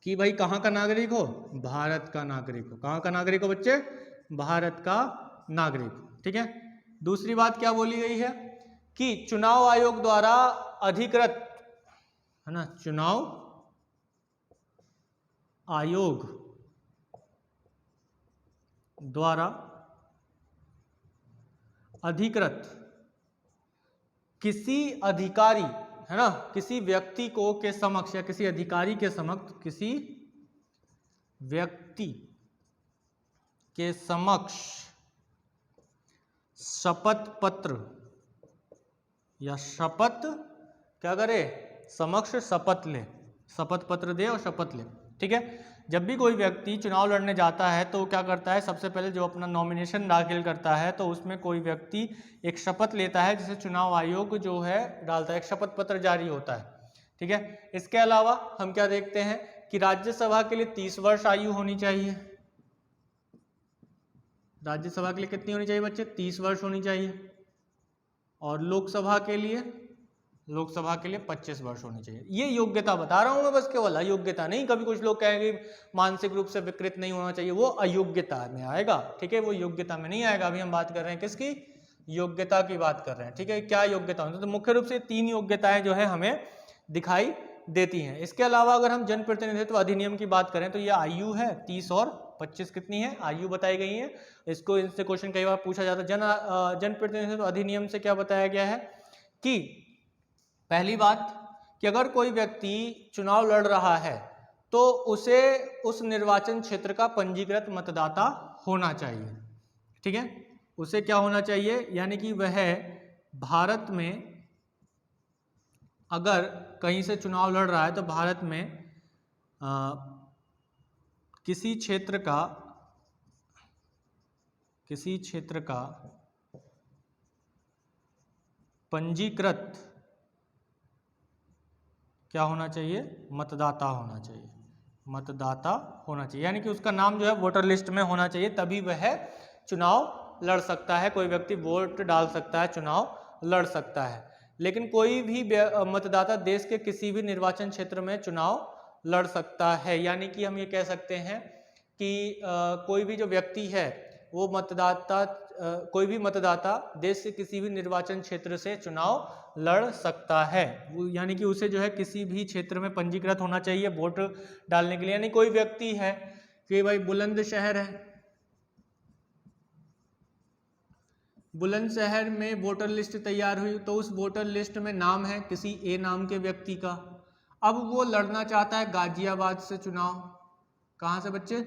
कि भाई कहाँ का नागरिक हो, भारत का नागरिक हो। कहाँ का नागरिक हो बच्चे, भारत का नागरिक हो। ठीक है। दूसरी बात क्या बोली गई है कि चुनाव आयोग द्वारा अधिकृत, है ना, चुनाव आयोग द्वारा अधिकृत किसी अधिकारी, है ना, किसी व्यक्ति को के समक्ष या किसी अधिकारी के समक्ष, किसी व्यक्ति के समक्ष शपथ पत्र या शपथ क्या करे, समक्ष शपथ ले, शपथ पत्र दे और शपथ ले। ठीक है। जब भी कोई व्यक्ति चुनाव लड़ने जाता है तो क्या करता है, सबसे पहले जो अपना नॉमिनेशन दाखिल करता है तो उसमें कोई व्यक्ति एक शपथ लेता है जिसे चुनाव आयोग जो है डालता है, एक शपथ पत्र जारी होता है। ठीक है। इसके अलावा हम क्या देखते हैं कि राज्यसभा के लिए 30 वर्ष आयु होनी चाहिए। राज्यसभा के लिए कितनी होनी चाहिए बच्चे, 30 वर्ष होनी चाहिए। और लोकसभा के लिए 25 वर्ष होनी चाहिए। ये योग्यता बता रहा हूं मैं बस, केवल अयोग्यता नहीं। कभी कुछ लोग कहेंगे मानसिक रूप से विकृत नहीं होना चाहिए, वो अयोग्यता में आएगा। ठीक है, वो योग्यता में नहीं आएगा। अभी हम बात कर रहे हैं किसकी, योग्यता की बात कर रहे हैं। ठीक है, क्या योग्यता होती है, तो मुख्य रूप से 3 योग्यताएं जो है हमें दिखाई देती हैं। इसके अलावा अगर हम जनप्रतिनिधित्व अधिनियम की बात करें तो ये आयु है 30 और 25 कितनी है, आयु बताई गई है। इसको इनसे क्वेश्चन कई बार पूछा जाता है। जनप्रतिनिधित्व अधिनियम से क्या बताया गया है कि पहली बात कि अगर कोई व्यक्ति चुनाव लड़ रहा है तो उसे उस निर्वाचन क्षेत्र का पंजीकृत मतदाता होना चाहिए। ठीक है, उसे क्या होना चाहिए, यानी कि वह भारत में अगर कहीं से चुनाव लड़ रहा है तो भारत में किसी क्षेत्र का पंजीकृत क्या होना चाहिए, मतदाता होना चाहिए, मतदाता होना चाहिए। यानी कि उसका नाम जो है वोटर लिस्ट में होना चाहिए, तभी वह चुनाव लड़ सकता है। कोई व्यक्ति वोट डाल सकता है, चुनाव लड़ सकता है। लेकिन कोई भी मतदाता देश के किसी भी निर्वाचन क्षेत्र में चुनाव लड़ सकता है। यानी कि हम ये कह सकते हैं कि कोई भी जो व्यक्ति है वो कोई भी मतदाता देश के किसी भी निर्वाचन क्षेत्र से चुनाव लड़ सकता है। यानी कि उसे जो है किसी भी क्षेत्र में पंजीकृत होना चाहिए वोट डालने के लिए। यानी कोई व्यक्ति है कि भाई बुलंदशहर है, बुलंदशहर में वोटर लिस्ट तैयार हुई तो उस वोटर लिस्ट में नाम है किसी ए नाम के व्यक्ति का। अब वो लड़ना चाहता है गाजियाबाद से चुनाव। कहाँ से बच्चे,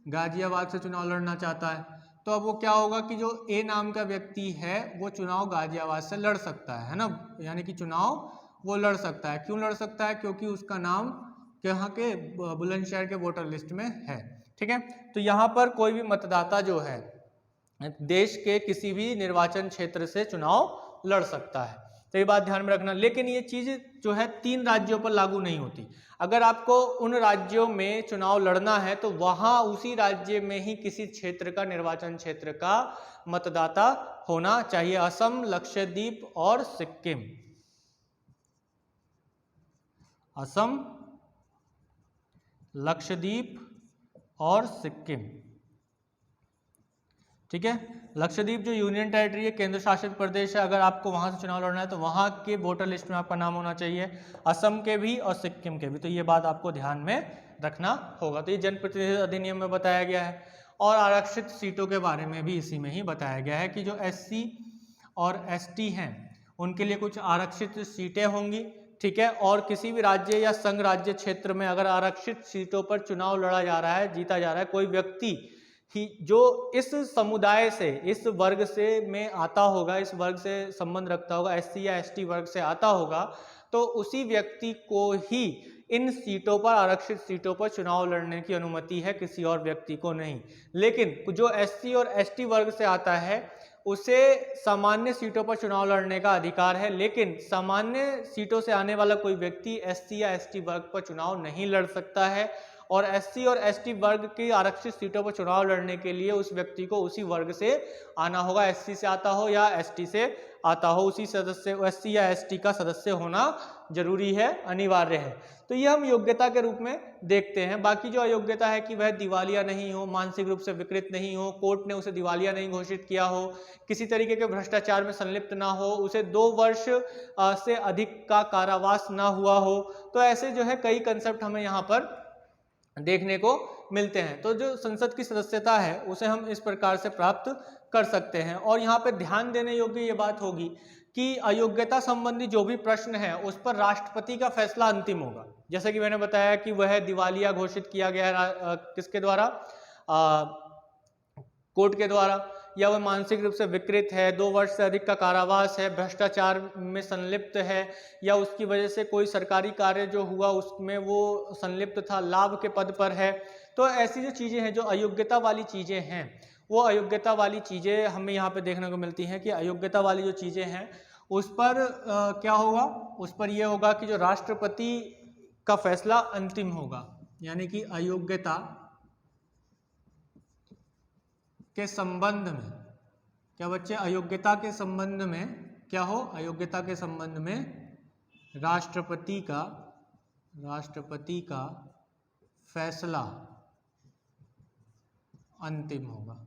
गाजियाबाद से चुनाव लड़ना चाहता है। तो अब वो क्या होगा कि जो ए नाम का व्यक्ति है वो चुनाव गाजियाबाद से लड़ सकता है ना, यानी कि चुनाव वो लड़ सकता है। क्यों लड़ सकता है, क्योंकि उसका नाम यहाँ के बुलंदशहर के वोटर लिस्ट में है। ठीक है, तो यहाँ पर कोई भी मतदाता जो है देश के किसी भी निर्वाचन क्षेत्र से चुनाव लड़ सकता है। तो ये बात ध्यान में रखना। लेकिन ये चीज जो है 3 राज्यों पर लागू नहीं होती। अगर आपको उन राज्यों में चुनाव लड़ना है तो वहां उसी राज्य में ही किसी क्षेत्र का, निर्वाचन क्षेत्र का मतदाता होना चाहिए। असम, लक्षद्वीप और सिक्किम, असम, लक्षद्वीप और सिक्किम। ठीक है, लक्षद्वीप जो यूनियन टेरिटरी है, केंद्र शासित प्रदेश है, अगर आपको वहां से चुनाव लड़ना है तो वहां के वोटर लिस्ट में आपका नाम होना चाहिए, असम के भी और सिक्किम के भी। तो ये बात आपको ध्यान में रखना होगा। तो ये जनप्रतिनिधित्व अधिनियम में बताया गया है। और आरक्षित सीटों के बारे में भी इसी में ही बताया गया है कि जो SC और ST हैं उनके लिए कुछ आरक्षित सीटें होंगी। ठीक है, और किसी भी राज्य या संघ राज्य क्षेत्र में अगर आरक्षित सीटों पर चुनाव लड़ा जा रहा है, जीता जा रहा है, कोई व्यक्ति ही जो इस समुदाय से, इस वर्ग से में आता होगा, इस वर्ग से संबंध रखता होगा, SC या ST वर्ग से आता होगा, तो उसी व्यक्ति को ही इन सीटों पर, आरक्षित सीटों पर चुनाव लड़ने की अनुमति है, किसी और व्यक्ति को नहीं। लेकिन जो SC और ST वर्ग से आता है उसे सामान्य सीटों पर चुनाव लड़ने का अधिकार है। लेकिन सामान्य सीटों से आने वाला कोई व्यक्ति SC या ST वर्ग पर चुनाव नहीं लड़ सकता है। और SC और ST वर्ग की आरक्षित सीटों पर चुनाव लड़ने के लिए उस व्यक्ति को उसी वर्ग से आना होगा, SC से आता हो या ST से आता हो, उसी सदस्य SC या ST का सदस्य होना जरूरी है, अनिवार्य है। तो ये हम योग्यता के रूप में देखते हैं। बाकी जो अयोग्यता है कि वह दिवालिया नहीं हो, मानसिक रूप से विकृत नहीं हो, कोर्ट ने उसे दिवालिया नहीं घोषित किया हो, किसी तरीके के भ्रष्टाचार में संलिप्त ना हो, उसे 2 वर्ष से अधिक का कारावास ना हुआ हो। तो ऐसे जो है कई कंसेप्ट हमें यहाँ पर देखने को मिलते हैं। तो जो संसद की सदस्यता है उसे हम इस प्रकार से प्राप्त कर सकते हैं। और यहाँ पे ध्यान देने योग्य ये बात होगी कि अयोग्यता संबंधी जो भी प्रश्न है उस पर राष्ट्रपति का फैसला अंतिम होगा। जैसे कि मैंने बताया कि वह दिवालिया घोषित किया गया है किसके द्वारा, कोर्ट के द्वारा, या वह मानसिक रूप से विकृत है, 2 वर्ष से अधिक का कारावास है, भ्रष्टाचार में संलिप्त है, या उसकी वजह से कोई सरकारी कार्य जो हुआ उसमें वो संलिप्त था, लाभ के पद पर है। तो ऐसी जो चीज़ें हैं, जो अयोग्यता वाली चीज़ें हैं, वो अयोग्यता वाली चीज़ें हमें यहाँ पे देखने को मिलती हैं कि अयोग्यता वाली जो चीज़ें हैं उस पर क्या होगा, उस पर यह होगा कि जो राष्ट्रपति का फैसला अंतिम होगा। यानी कि अयोग्यता के संबंध में क्या बच्चे, अयोग्यता के संबंध में क्या हो, अयोग्यता के संबंध में राष्ट्रपति का फैसला अंतिम होगा।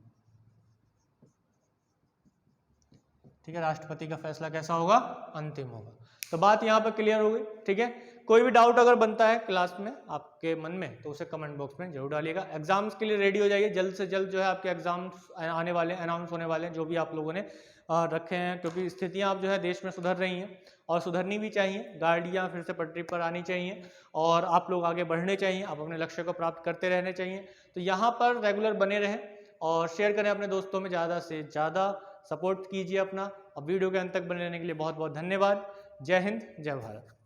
ठीक है, राष्ट्रपति का फैसला कैसा होगा, अंतिम होगा। तो बात यहाँ पर क्लियर हो गई। ठीक है, कोई भी डाउट अगर बनता है क्लास में आपके मन में तो उसे कमेंट बॉक्स में जरूर डालिएगा। एग्जाम्स के लिए रेडी हो जाइए, जल्द से जल्द जो है आपके एग्जाम्स आने वाले, अनाउंस होने वाले हैं, जो भी आप लोगों ने रखे हैं, क्योंकि स्थितियां आप जो है देश में सुधर रही हैं और सुधरनी भी चाहिए, गाड़ियां फिर से पटरी पर आनी चाहिए और आप लोग आगे बढ़ने चाहिए, आप अपने लक्ष्य को प्राप्त करते रहने चाहिए। तो यहाँ पर रेगुलर बने रहें और शेयर करें अपने दोस्तों में, ज़्यादा से ज़्यादा सपोर्ट कीजिए अपना। और वीडियो के अंत तक बने रहने के लिए बहुत बहुत धन्यवाद। जय हिंद, जय भारत।